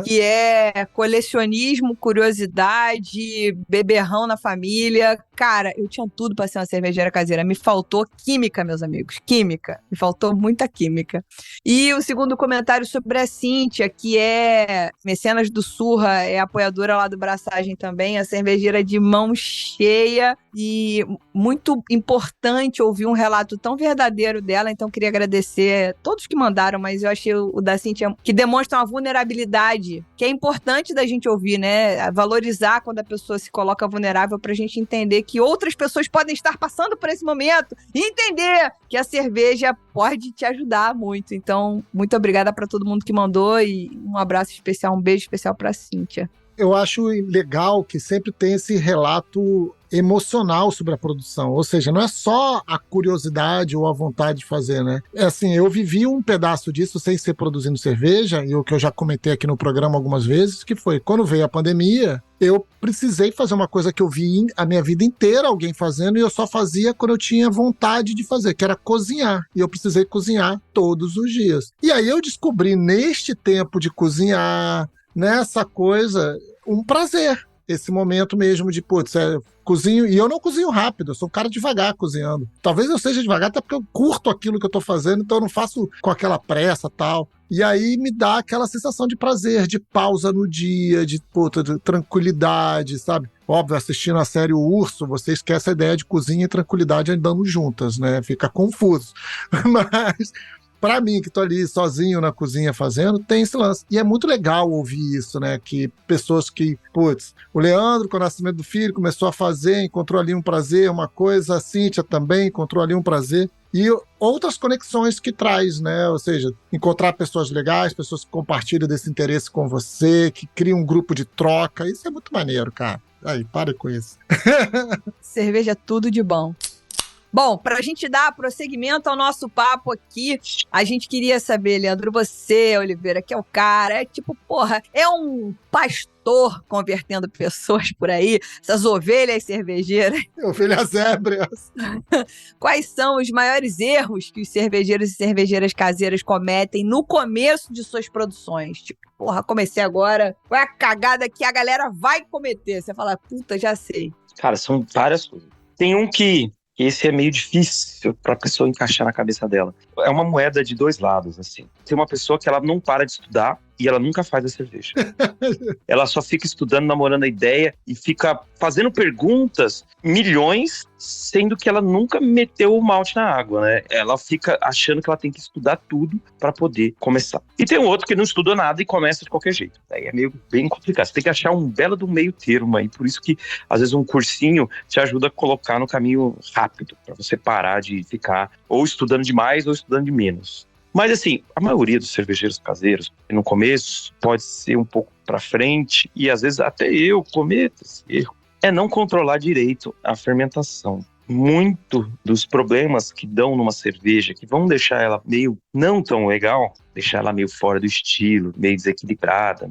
que é colecionismo, curiosidade, beberrão na família. Cara, eu tinha tudo pra ser uma cervejeira caseira. Me faltou química, meus amigos. Química. Me faltou muita química. E o segundo comentário sobre a Cíntia, que é mecenas do Surra, é apoiadora lá do Braçagem também, a cervejeira de mão cheia. E muito importante ouvir um relato tão verdadeiro dela. Então, queria agradecer a todos que mandaram, mas eu achei o da Cíntia que demonstra uma vulnerabilidade, que é importante da gente ouvir, né? Valorizar quando a pessoa se coloca vulnerável pra gente entender que outras pessoas podem estar passando por esse momento e entender que a cerveja pode te ajudar muito. Então, muito obrigada para todo mundo que mandou e um abraço especial, um beijo especial pra Cíntia. Eu acho legal que sempre tem esse relato emocional sobre a produção, ou seja, não é só a curiosidade ou a vontade de fazer, né? É assim, eu vivi um pedaço disso sem ser produzindo cerveja, e o que eu já comentei aqui no programa algumas vezes, que foi, quando veio a pandemia, eu precisei fazer uma coisa que eu vi a minha vida inteira alguém fazendo, e eu só fazia quando eu tinha vontade de fazer, que era cozinhar, e eu precisei cozinhar todos os dias. E aí eu descobri, neste tempo de cozinhar, nessa coisa, um prazer. Esse momento mesmo de, putz, cozinho, e eu não cozinho rápido, eu sou um cara devagar cozinhando. Talvez eu seja devagar até porque eu curto aquilo que eu tô fazendo, então eu não faço com aquela pressa e tal. E aí me dá aquela sensação de prazer, de pausa no dia, de tranquilidade, sabe? Óbvio, assistindo a série O Urso, você esquece a ideia de cozinha e tranquilidade andando juntas, né? Fica confuso. Mas pra mim, que tô ali sozinho na cozinha fazendo, tem esse lance. E é muito legal ouvir isso, né? Que pessoas que, putz, o Leandro, com o nascimento do filho, começou a fazer, encontrou ali um prazer, uma coisa, a Cíntia também encontrou ali um prazer. E outras conexões que traz, né? Ou seja, encontrar pessoas legais, pessoas que compartilham desse interesse com você, que criam um grupo de troca. Isso é muito maneiro, cara. Aí, pare com isso. Cerveja é tudo de bom. Bom, para a gente dar prosseguimento ao nosso papo aqui, a gente queria saber, Leandro, você, Oliveira, que é o cara, é tipo, porra, é um pastor convertendo pessoas por aí, essas ovelhas cervejeiras. Ovelhas ébrias. Quais são os maiores erros que os cervejeiros e cervejeiras caseiras cometem no começo de suas produções? Tipo, porra, comecei agora, qual é a cagada que a galera vai cometer? Você fala, puta, já sei. Cara, são várias coisas. Tem um que esse é meio difícil para a pessoa encaixar na cabeça dela. É uma moeda de dois lados, assim. Tem uma pessoa que ela não para de estudar e ela nunca faz a cerveja. Ela só fica estudando, namorando a ideia e fica fazendo perguntas, milhões, sendo que ela nunca meteu o malte na água, né? Ela fica achando que ela tem que estudar tudo para poder começar. E tem um outro que não estuda nada e começa de qualquer jeito. Aí é meio bem complicado. Você tem que achar um belo do meio termo aí. Por isso que, às vezes, um cursinho te ajuda a colocar no caminho rápido, para você parar de ficar ou estudando demais ou estudando de menos. Mas assim, a maioria dos cervejeiros caseiros, no começo, pode ser um pouco para frente, e às vezes até eu cometo esse erro, é não controlar direito a fermentação. muito dos problemas que dão numa cerveja, que vão deixar ela meio não tão legal, deixar ela meio fora do estilo, meio desequilibrada,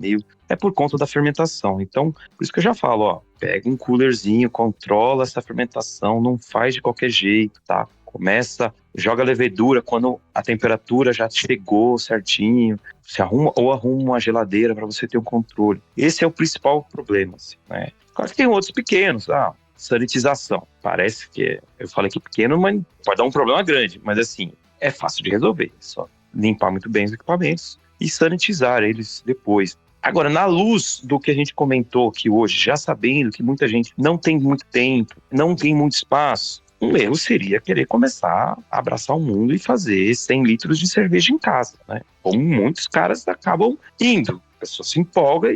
é por conta da fermentação. Então, por isso que eu já falo, ó, pega um coolerzinho, controla essa fermentação, não faz de qualquer jeito, tá? Começa, joga a levedura quando a temperatura já chegou certinho, você arruma uma geladeira para você ter um controle. Esse é o principal problema, assim, né? Claro que tem outros pequenos, sanitização. Parece que eu falei que pequeno, mas pode dar um problema grande, mas assim, é fácil de resolver, só limpar muito bem os equipamentos e sanitizar eles depois. Agora, na luz do que a gente comentou aqui hoje, já sabendo que muita gente não tem muito tempo, não tem muito espaço, um erro seria querer começar a abraçar o mundo e fazer 100 litros de cerveja em casa, né? Como muitos caras acabam indo. A pessoa se empolga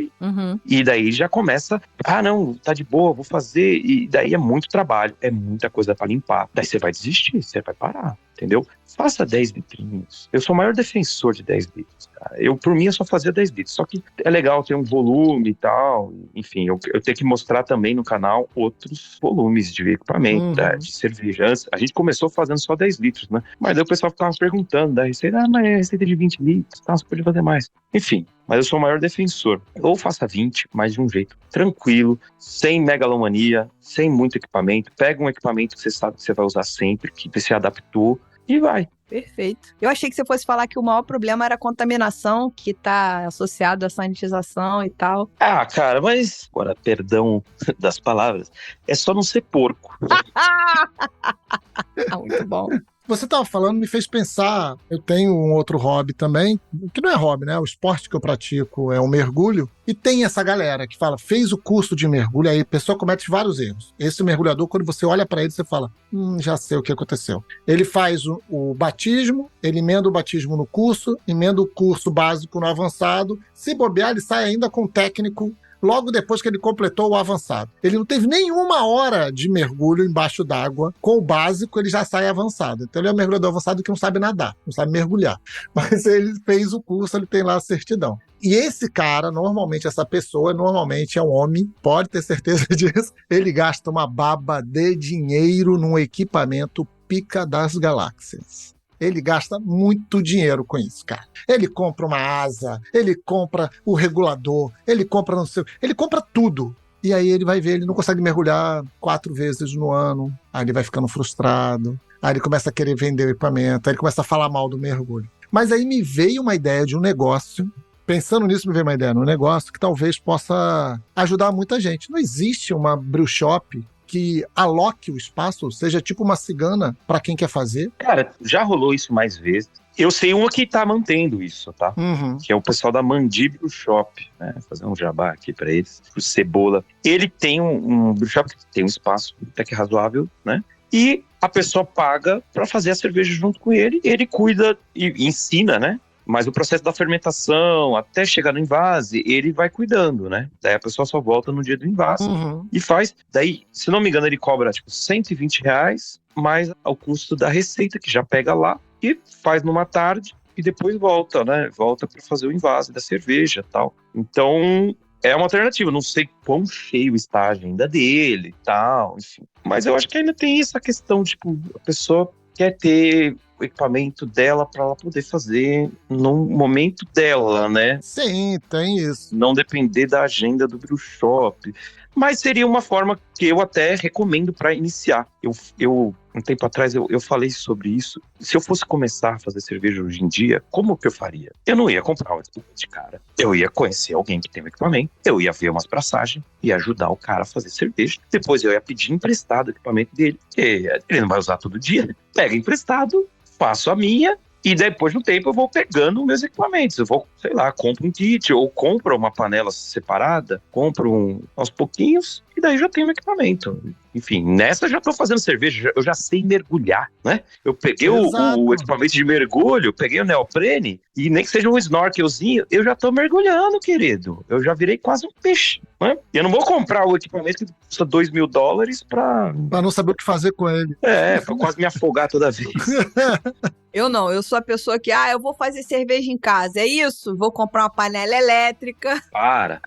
e daí já começa, não, tá de boa, vou fazer, e daí é muito trabalho, é muita coisa para limpar. Daí você vai desistir, você vai parar, entendeu? Faça 10 litrinhos. Eu sou o maior defensor de 10 litros, cara. Por mim, eu só fazia 10 litros. Só que é legal ter um volume e tal. Enfim, eu tenho que mostrar também no canal outros volumes de equipamento, de cerveja. Antes, a gente começou fazendo só 10 litros, né? Mas daí o pessoal ficava perguntando da receita. Mas é receita de 20 litros, você pode fazer mais. Enfim, mas eu sou o maior defensor. Ou faça 20, mas de um jeito tranquilo, sem megalomania, sem muito equipamento. Pega um equipamento que você sabe que você vai usar sempre, que você adaptou, e vai. Perfeito. Eu achei que você fosse falar que o maior problema era a contaminação, que tá associado à sanitização e tal. Cara, mas, agora, perdão das palavras, é só não ser porco. Muito bom. Você estava falando, me fez pensar, eu tenho um outro hobby também, que não é hobby, né? O esporte que eu pratico é o mergulho, e tem essa galera que fala, fez o curso de mergulho, aí a pessoa comete vários erros. Esse mergulhador, quando você olha para ele, você fala, já sei o que aconteceu. Ele faz o batismo, ele emenda o batismo no curso, emenda o curso básico no avançado, se bobear, ele sai ainda com o técnico logo depois que ele completou o avançado. Ele não teve nenhuma hora de mergulho embaixo d'água. Com o básico, ele já sai avançado. Então, ele é um mergulhador avançado que não sabe nadar, não sabe mergulhar. Mas ele fez o curso, ele tem lá a certidão. E esse cara, essa pessoa, normalmente é um homem, pode ter certeza disso, ele gasta uma baba de dinheiro num equipamento pica das galáxias. Ele gasta muito dinheiro com isso, cara. Ele compra uma asa, ele compra o regulador, ele compra ele compra tudo. E aí ele vai ver, ele não consegue mergulhar 4 vezes no ano, aí ele vai ficando frustrado, aí ele começa a querer vender o equipamento, aí ele começa a falar mal do mergulho. Mas aí me veio uma ideia de um negócio, pensando nisso me veio uma ideia de um negócio que talvez possa ajudar muita gente. Não existe uma brew shop que aloque o espaço, seja tipo uma cigana para quem quer fazer? Cara, já rolou isso mais vezes. Eu sei uma que tá mantendo isso, tá? Que é o pessoal da Mandíbula Shop, né? Vou fazer um jabá aqui para eles, o Cebola. Ele tem um brew shop que tem um espaço até que razoável, né? E a pessoa paga para fazer a cerveja junto com ele, ele cuida e ensina, né? Mas o processo da fermentação, até chegar no invase, ele vai cuidando, né? Daí a pessoa só volta no dia do invase e faz. Daí, se não me engano, ele cobra tipo R$120, mais o custo da receita, que já pega lá e faz numa tarde e depois volta, né? Volta para fazer o invase da cerveja e tal. Então, é uma alternativa. Não sei quão cheio está a agenda dele e tal, enfim. Mas eu acho que ainda tem essa questão, tipo, a pessoa quer ter o equipamento dela para ela poder fazer no momento dela, né? Sim, tem isso. Não depender da agenda do brew shop. Mas seria uma forma que eu até recomendo para iniciar. Eu um tempo atrás, eu falei sobre isso. Se eu fosse começar a fazer cerveja hoje em dia, como que eu faria? Eu não ia comprar um equipamento de cara. Eu ia conhecer alguém que tem um equipamento, eu ia ver umas braçagens e ajudar o cara a fazer cerveja. Depois eu ia pedir emprestado o equipamento dele, porque ele não vai usar todo dia. Pega emprestado, faço a minha, e depois do tempo eu vou pegando meus equipamentos. Eu vou, sei lá, compro um kit, ou compro uma panela separada, compro aos pouquinhos, e daí já tenho o equipamento. Enfim, nessa já tô fazendo cerveja, eu já sei mergulhar, né? Eu peguei o equipamento de mergulho, peguei o neoprene, e nem que seja um snorkelzinho, eu já tô mergulhando, querido. Eu já virei quase um peixe, né? E eu não vou comprar o equipamento que custa $2.000 pra não saber o que fazer com ele. Pra quase me afogar toda vez. Eu não, eu sou a pessoa que, eu vou fazer cerveja em casa, é isso? Vou comprar uma panela elétrica. Para.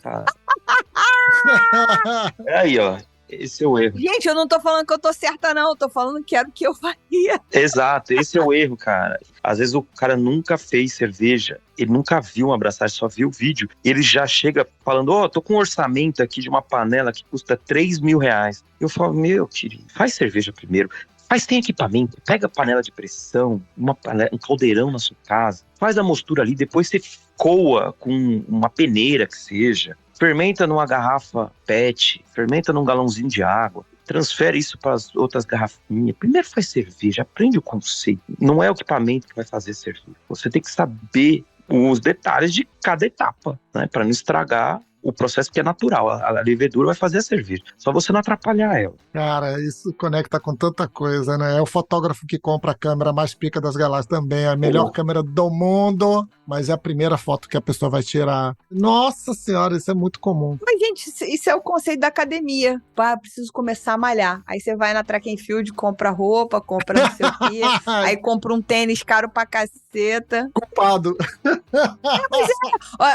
Aí, ó. Esse é o erro. Gente, eu não tô falando que eu tô certa, não. Eu tô falando que era o que eu faria. Exato, esse é o erro, cara. Às vezes o cara nunca fez cerveja, ele nunca viu uma abraçagem, só viu o vídeo. Ele já chega falando, tô com um orçamento aqui de uma panela que custa R$3.000. Eu falo, meu querido, faz cerveja primeiro. Mas tem equipamento, pega a panela de pressão, um caldeirão na sua casa, faz a mostura ali, depois você coa com uma peneira que seja, fermenta numa garrafa PET, fermenta num galãozinho de água, transfere isso para as outras garrafinhas. Primeiro faz cerveja, aprende o conceito. Não é o equipamento que vai fazer cerveja. Você tem que saber os detalhes de cada etapa, né, para não estragar o processo que é natural. A levedura vai fazer a cerveja. Só você não atrapalhar ela. Cara, isso conecta com tanta coisa, né? É o fotógrafo que compra a câmera mais pica das galáxias também. É a melhor câmera do mundo, mas é a primeira foto que a pessoa vai tirar. Nossa senhora, isso é muito comum. Mas, gente, isso é o conceito da academia. Pá, preciso começar a malhar. Aí você vai na track and field, compra roupa, compra não sei o quê. Aí compra um tênis caro pra caceta. Culpado.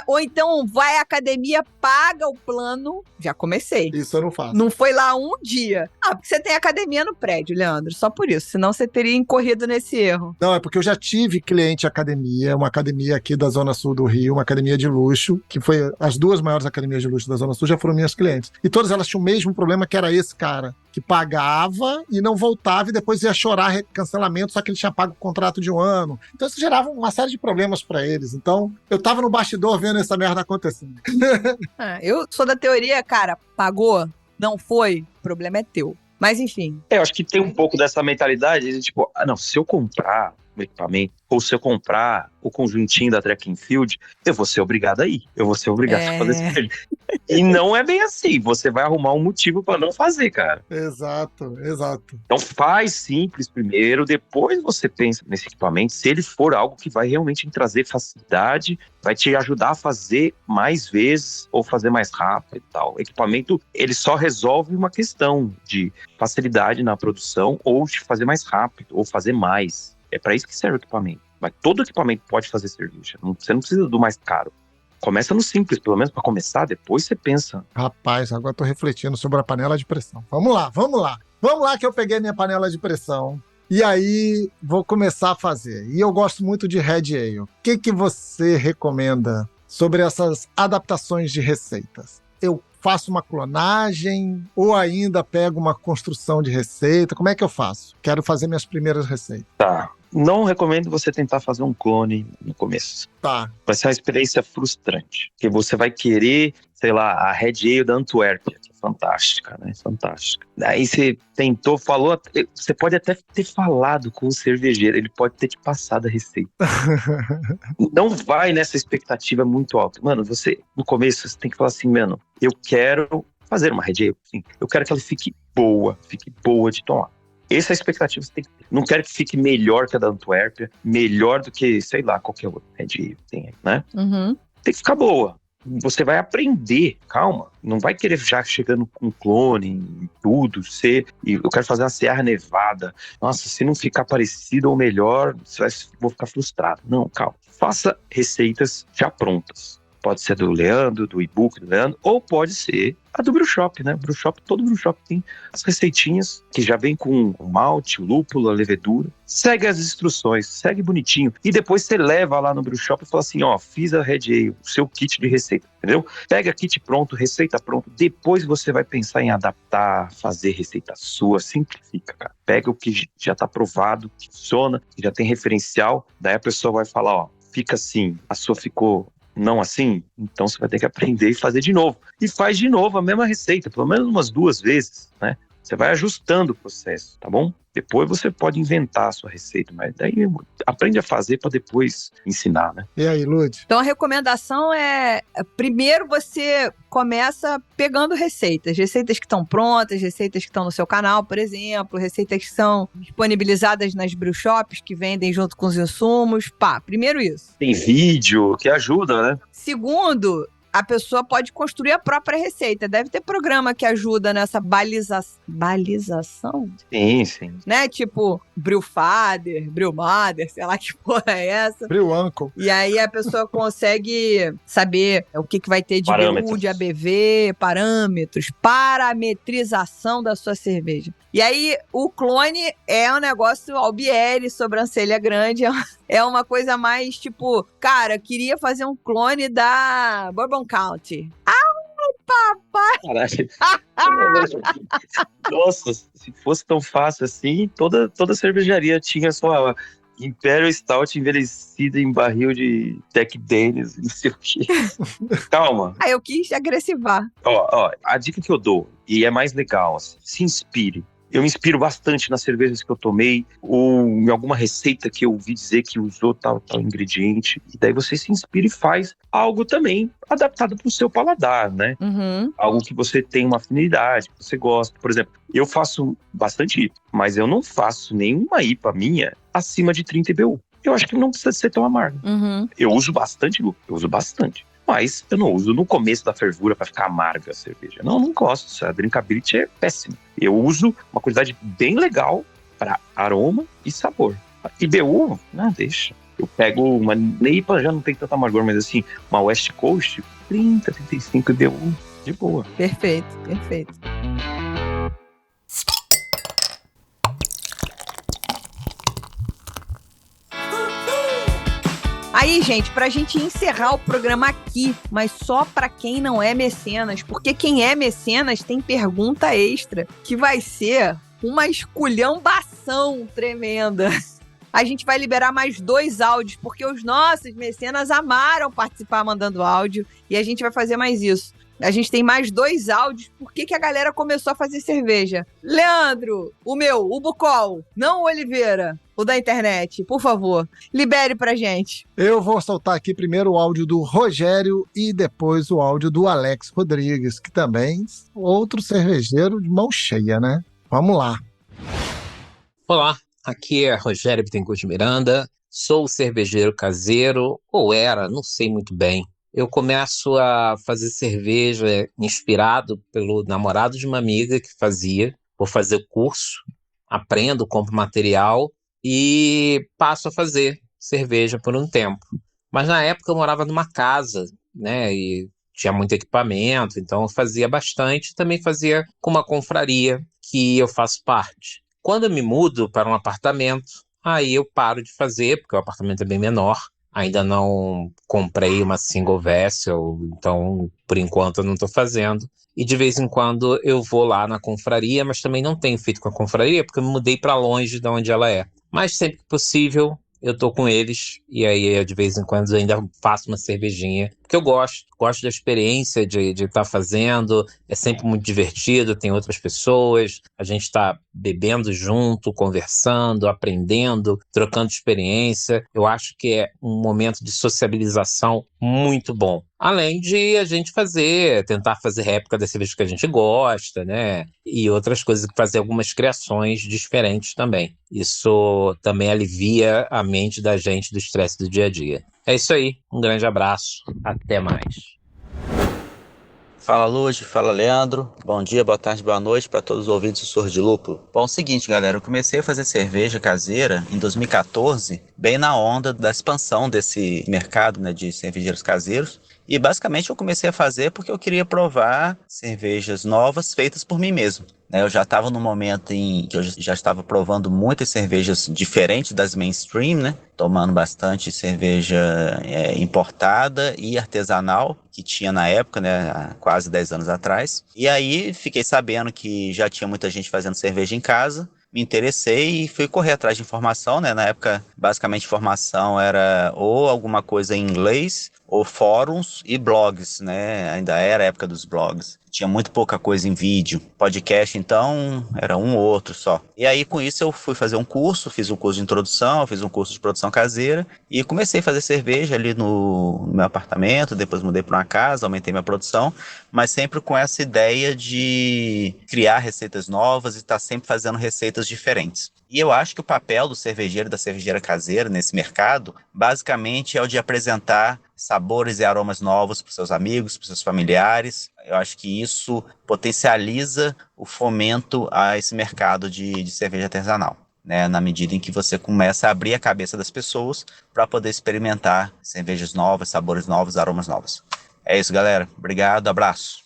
Ou então vai à academia, paga o plano. Já comecei. Isso eu não faço. Não foi lá um dia. Porque você tem academia no prédio, Leandro. Só por isso. Senão você teria incorrido nesse erro. Não, é porque eu já tive cliente academia, uma academia aqui da Zona Sul do Rio, uma academia de luxo, que foi as duas maiores academias de luxo da Zona Sul, já foram minhas clientes. E todas elas tinham o mesmo problema, que era esse cara, que pagava e não voltava e depois ia chorar cancelamento, só que ele tinha pago o contrato de 1 ano. Então isso gerava uma série de problemas para eles. Então eu tava no bastidor vendo essa merda acontecendo. Eu sou da teoria, cara, pagou, não foi, o problema é teu. Mas enfim. Eu acho que tem um pouco dessa mentalidade de tipo, não, se eu comprar o equipamento, ou se eu comprar o conjuntinho da track and field, eu vou ser obrigado a ir. Eu vou ser obrigado a fazer cerveja. E não é bem assim. Você vai arrumar um motivo para não fazer, cara. Exato, exato. Então faz simples primeiro, depois você pensa nesse equipamento, se ele for algo que vai realmente trazer facilidade, vai te ajudar a fazer mais vezes ou fazer mais rápido e tal. O equipamento, ele só resolve uma questão de facilidade na produção ou de fazer mais rápido ou fazer mais. É para isso que serve o equipamento. Mas todo equipamento pode fazer cerveja. Você não precisa do mais caro. Começa no simples, pelo menos para começar, depois você pensa. Rapaz, agora eu tô refletindo sobre a panela de pressão. Vamos lá, vamos lá. Vamos lá que eu peguei minha panela de pressão. E aí, vou começar a fazer. E eu gosto muito de Red Ale. O que você recomenda sobre essas adaptações de receitas? Eu faço uma clonagem ou ainda pego uma construção de receita? Como é que eu faço? Quero fazer minhas primeiras receitas. Tá. Não recomendo você tentar fazer um clone no começo. Tá. Vai ser uma experiência frustrante. Porque você vai querer, sei lá, a Red Ale da Antuérpia, que é fantástica, né? Fantástica. Daí você tentou, falou, você pode até ter falado com o cervejeiro, ele pode ter te passado a receita. Não vai nessa expectativa muito alta. Mano, você, no começo, você tem que falar assim, mano, eu quero fazer uma Red Ale. Assim, eu quero que ela fique boa de tomar. Essa é a expectativa que você tem que ter. Não quero que fique melhor que a da Antuérpia, melhor do que, sei lá, qualquer outra Red Ale tem aí, né? Uhum. Tem que ficar boa. Você vai aprender, calma. Não vai querer já chegando com clone e tudo. Eu quero fazer uma Sierra Nevada. Nossa, se não ficar parecido ou melhor, vou ficar frustrado. Não, calma. Faça receitas já prontas. Pode ser do Leandro, do e-book do Leandro, ou pode ser a do Brew Shop, né? Todo Brew Shop tem as receitinhas que já vem com o malte, o lúpulo, a levedura. Segue as instruções, segue bonitinho. E depois você leva lá no Brew Shop e fala assim, fiz a Red Ale, o seu kit de receita, entendeu? Pega kit pronto, receita pronta. Depois você vai pensar em adaptar, fazer receita sua, simplifica, cara. Pega o que já tá provado, que funciona, que já tem referencial. Daí a pessoa vai falar, fica assim, a sua ficou não assim, então você vai ter que aprender e fazer de novo. E faz de novo a mesma receita, pelo menos umas 2 vezes, né? Você vai ajustando o processo, tá bom? Depois você pode inventar a sua receita, mas daí aprende a fazer para depois ensinar, né? E aí, Lud? Então a recomendação é, primeiro você começa pegando receitas que estão prontas, receitas que estão no seu canal, por exemplo, receitas que são disponibilizadas nas brew shops, que vendem junto com os insumos, primeiro isso. Tem vídeo que ajuda, né? Segundo, a pessoa pode construir a própria receita. Deve ter programa que ajuda nessa balização? Sim. Né? Tipo, Brewfather, Brewmother, sei lá que porra é essa. Brew Uncle. E aí a pessoa consegue saber o que vai ter de BU, de ABV, parâmetros, parametrização da sua cerveja. E aí o clone é um negócio Albieri, sobrancelha grande, é uma coisa mais tipo, cara, queria fazer um clone da Bourbon County. Ai, papai! Caralho. Nossa, se fosse tão fácil assim, toda cervejaria tinha sua Imperial Stout envelhecida em barril de Jack Daniels, não sei o quê. Calma. Aí eu quis agressivar. Ó, a dica que eu dou, e é mais legal, assim, se inspire. Eu me inspiro bastante nas cervejas que eu tomei, ou em alguma receita que eu ouvi dizer que usou tal ingrediente. E daí você se inspira e faz algo também adaptado para o seu paladar, né? Uhum. Algo que você tem uma afinidade, que você gosta. Por exemplo, eu faço bastante IPA, mas eu não faço nenhuma IPA minha acima de 30 IBU. Eu acho que não precisa ser tão amargo. Uhum. Eu uso bastante lúpulo, eu uso bastante. Mas eu não uso no começo da fervura para ficar amarga a cerveja. Não gosto. A drinkability é péssima. Eu uso uma quantidade bem legal para aroma e sabor. IBU, não, deixa. Eu pego uma NEIPA, já não tem tanto amargor, mas assim, uma West Coast, 30, 35 IBU, de boa. Perfeito. Aí, gente, pra gente encerrar o programa aqui, mas só pra quem não é mecenas, porque quem é mecenas tem pergunta extra, que vai ser uma esculhambação tremenda. A gente vai liberar mais 2 áudios, porque os nossos mecenas amaram participar mandando áudio, e a gente vai fazer mais isso. A gente tem mais 2 áudios. Por que a galera começou a fazer cerveja? Leandro, o Bucol, não o Oliveira, o da internet, por favor, libere pra gente. Eu vou soltar aqui primeiro o áudio do Rogério e depois o áudio do Alex Rodrigues, que também é outro cervejeiro de mão cheia, né? Vamos lá. Olá, aqui é Rogério Bittencourt de Miranda, sou cervejeiro caseiro, ou era, não sei muito bem. Eu começo a fazer cerveja inspirado pelo namorado de uma amiga que fazia. Vou fazer o curso, aprendo, compro material e passo a fazer cerveja por um tempo. Mas na época eu morava numa casa, né, e tinha muito equipamento, então eu fazia bastante. Também fazia com uma confraria que eu faço parte. Quando eu me mudo para um apartamento, aí eu paro de fazer, porque o apartamento é bem menor. Ainda não comprei uma single vessel, então, por enquanto, eu não estou fazendo. E de vez em quando eu vou lá na confraria, mas também não tenho feito com a confraria, porque eu me mudei para longe de onde ela é. Mas sempre que possível, eu estou com eles, e aí de vez em quando eu ainda faço uma cervejinha, porque eu gosto da experiência de estar fazendo, é sempre muito divertido, tem outras pessoas, a gente está bebendo junto, conversando, aprendendo, trocando experiência. Eu acho que é um momento de sociabilização muito bom. Além de a gente tentar fazer réplica das cervejas que a gente gosta, né? E outras coisas, fazer algumas criações diferentes também. Isso também alivia a mente da gente do estresse do dia a dia. É isso aí, um grande abraço, até mais. Fala Lud, fala Leandro, bom dia, boa tarde, boa noite para todos os ouvintes do Surdo de Lúpulo. Bom, é o seguinte galera, eu comecei a fazer cerveja caseira em 2014, bem na onda da expansão desse mercado, né, de cervejeiros caseiros. E basicamente eu comecei a fazer porque eu queria provar cervejas novas feitas por mim mesmo. Eu já estava no momento em que eu já estava provando muitas cervejas diferentes das mainstream, né? Tomando bastante cerveja importada e artesanal, que tinha na época, né? Há quase 10 anos atrás. E aí fiquei sabendo que já tinha muita gente fazendo cerveja em casa. Me interessei e fui correr atrás de informação, né? Na época, basicamente, informação era ou alguma coisa em inglês, ou fóruns e blogs, né? Ainda era a época dos blogs. Tinha muito pouca coisa em vídeo. Podcast, então, era um ou outro só. E aí, com isso, eu fui fazer um curso, fiz um curso de introdução, fiz um curso de produção caseira e comecei a fazer cerveja ali no meu apartamento, depois mudei para uma casa, aumentei minha produção, mas sempre com essa ideia de criar receitas novas e estar sempre fazendo receitas diferentes. E eu acho que o papel do cervejeiro e da cervejeira caseira nesse mercado, basicamente é o de apresentar sabores e aromas novos para os seus amigos, para os seus familiares. Eu acho que isso potencializa o fomento a esse mercado de cerveja artesanal, né? Na medida em que você começa a abrir a cabeça das pessoas para poder experimentar cervejas novas, sabores novos, aromas novos. É isso, galera. Obrigado, abraço.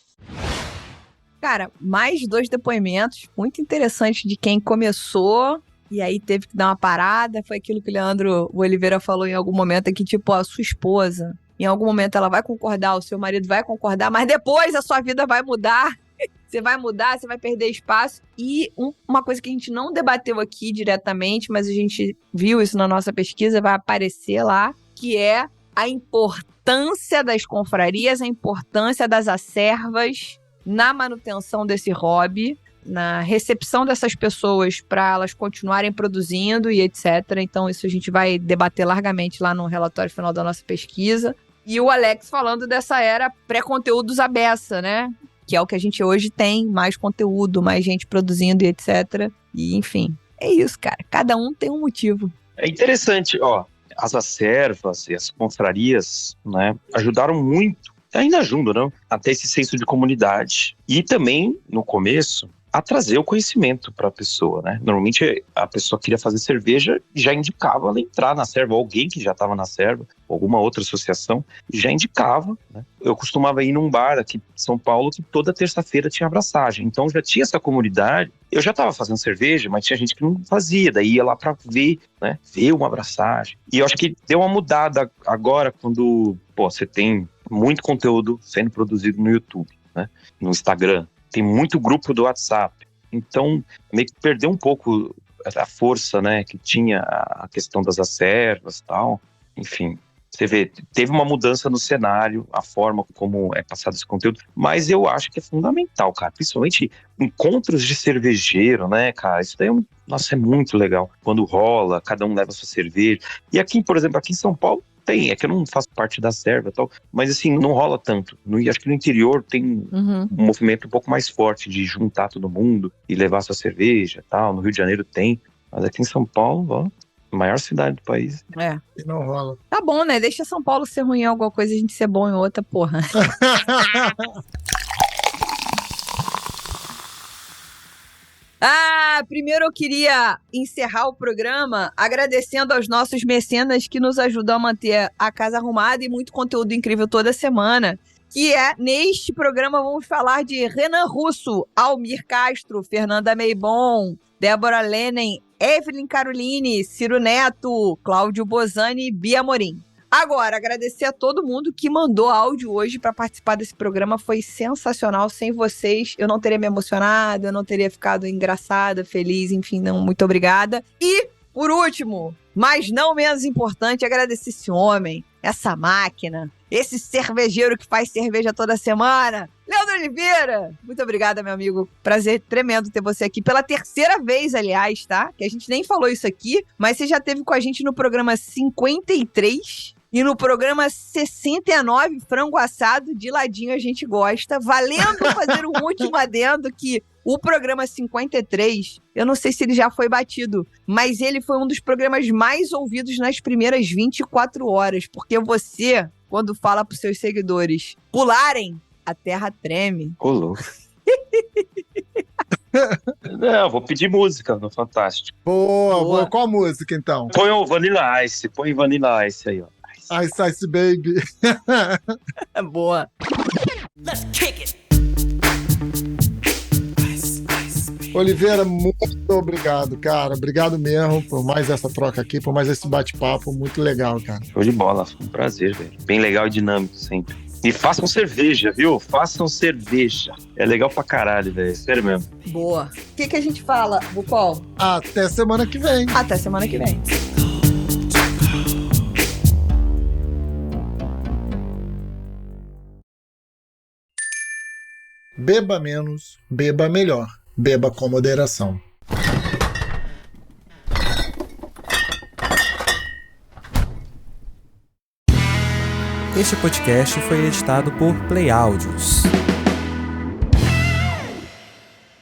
Cara, mais 2 depoimentos muito interessantes de quem começou e aí teve que dar uma parada. Foi aquilo que o Leandro Oliveira falou em algum momento, é que tipo, a sua esposa, em algum momento ela vai concordar, o seu marido vai concordar, mas depois a sua vida vai mudar. Você vai mudar, você vai perder espaço. E uma coisa que a gente não debateu aqui diretamente, mas a gente viu isso na nossa pesquisa, vai aparecer lá, que é a importância das confrarias, a importância das acervas na manutenção desse hobby, na recepção dessas pessoas para elas continuarem produzindo e etc. Então isso a gente vai debater largamente lá no relatório final da nossa pesquisa. E o Alex falando dessa era pré-conteúdos à beça, né? Que é o que a gente hoje tem, mais conteúdo, mais gente produzindo e etc. E enfim, é isso, cara. Cada um tem um motivo. É interessante, ó, as acervas e as confrarias, né, ajudaram muito, ainda ajudam, não? A ter esse senso de comunidade. E também, no começo, a trazer o conhecimento para a pessoa, né? Normalmente a pessoa queria fazer cerveja e já indicava ela entrar na serva, alguém que já estava na serva, alguma outra associação, já indicava, né? Eu costumava ir num bar aqui em São Paulo que toda terça-feira tinha abraçagem, então já tinha essa comunidade. Eu já estava fazendo cerveja, mas tinha gente que não fazia, daí ia lá para ver, né? Ver uma abraçagem. E eu acho que deu uma mudada agora quando, você tem muito conteúdo sendo produzido no YouTube, né? No Instagram. Tem muito grupo do WhatsApp. Então, meio que perdeu um pouco a força, né, que tinha a questão das acervas e tal. Enfim, você vê, teve uma mudança no cenário, a forma como é passado esse conteúdo, mas eu acho que é fundamental, cara. Principalmente encontros de cervejeiro, né, cara? Isso daí é muito legal. Quando rola, cada um leva sua cerveja. E aqui, por exemplo, aqui em São Paulo, é que eu não faço parte da serva e tal, mas assim, não rola tanto. Acho que no interior tem um movimento um pouco mais forte de juntar todo mundo e levar sua cerveja e tal. No Rio de Janeiro tem, mas aqui em São Paulo, ó, maior cidade do país. É. E não rola. Tá bom, né? Deixa São Paulo ser ruim em alguma coisa e a gente ser bom em outra, porra. Primeiro eu queria encerrar o programa agradecendo aos nossos mecenas que nos ajudam a manter a casa arrumada e muito conteúdo incrível toda semana. Que é, neste programa, vamos falar de Renan Russo, Almir Castro, Fernanda Meibon, Débora Lenen, Evelyn Caroline, Ciro Neto, Cláudio Bozani e Bia Morim. Agora, agradecer a todo mundo que mandou áudio hoje para participar desse programa. Foi sensacional. Sem vocês, eu não teria me emocionado, eu não teria ficado engraçada, feliz, enfim, não, muito obrigada. E, por último, mas não menos importante, agradecer esse homem, essa máquina, esse cervejeiro que faz cerveja toda semana, Leandro Oliveira. Muito obrigada, meu amigo. Prazer tremendo ter você aqui pela 3ª vez, aliás, tá? Que a gente nem falou isso aqui, mas você já esteve com a gente no programa 53 e no programa 69, Frango Assado, de ladinho a gente gosta. Valendo fazer um último adendo que o programa 53, eu não sei se ele já foi batido, mas ele foi um dos programas mais ouvidos nas primeiras 24 horas, porque você, quando fala pros seus seguidores pularem, a terra treme. Ô, louco. Não, vou pedir música no Fantástico. Boa. Qual música, então? Põe o Vanilla Ice, põe Vanilla Ice aí, ó. Ice Ice Baby. Boa. Let's kick it. Oliveira, muito obrigado, cara. Obrigado mesmo por mais essa troca aqui, por mais esse bate-papo. Muito legal, cara. Show de bola, foi um prazer, velho. Bem legal e dinâmico sempre. E façam cerveja, viu? Façam cerveja. É legal pra caralho, velho. Sério mesmo. Boa. O que a gente fala, Bucol? Até semana que vem. Até semana que vem. Beba menos, beba melhor. Beba com moderação. Este podcast foi editado por Play Áudios.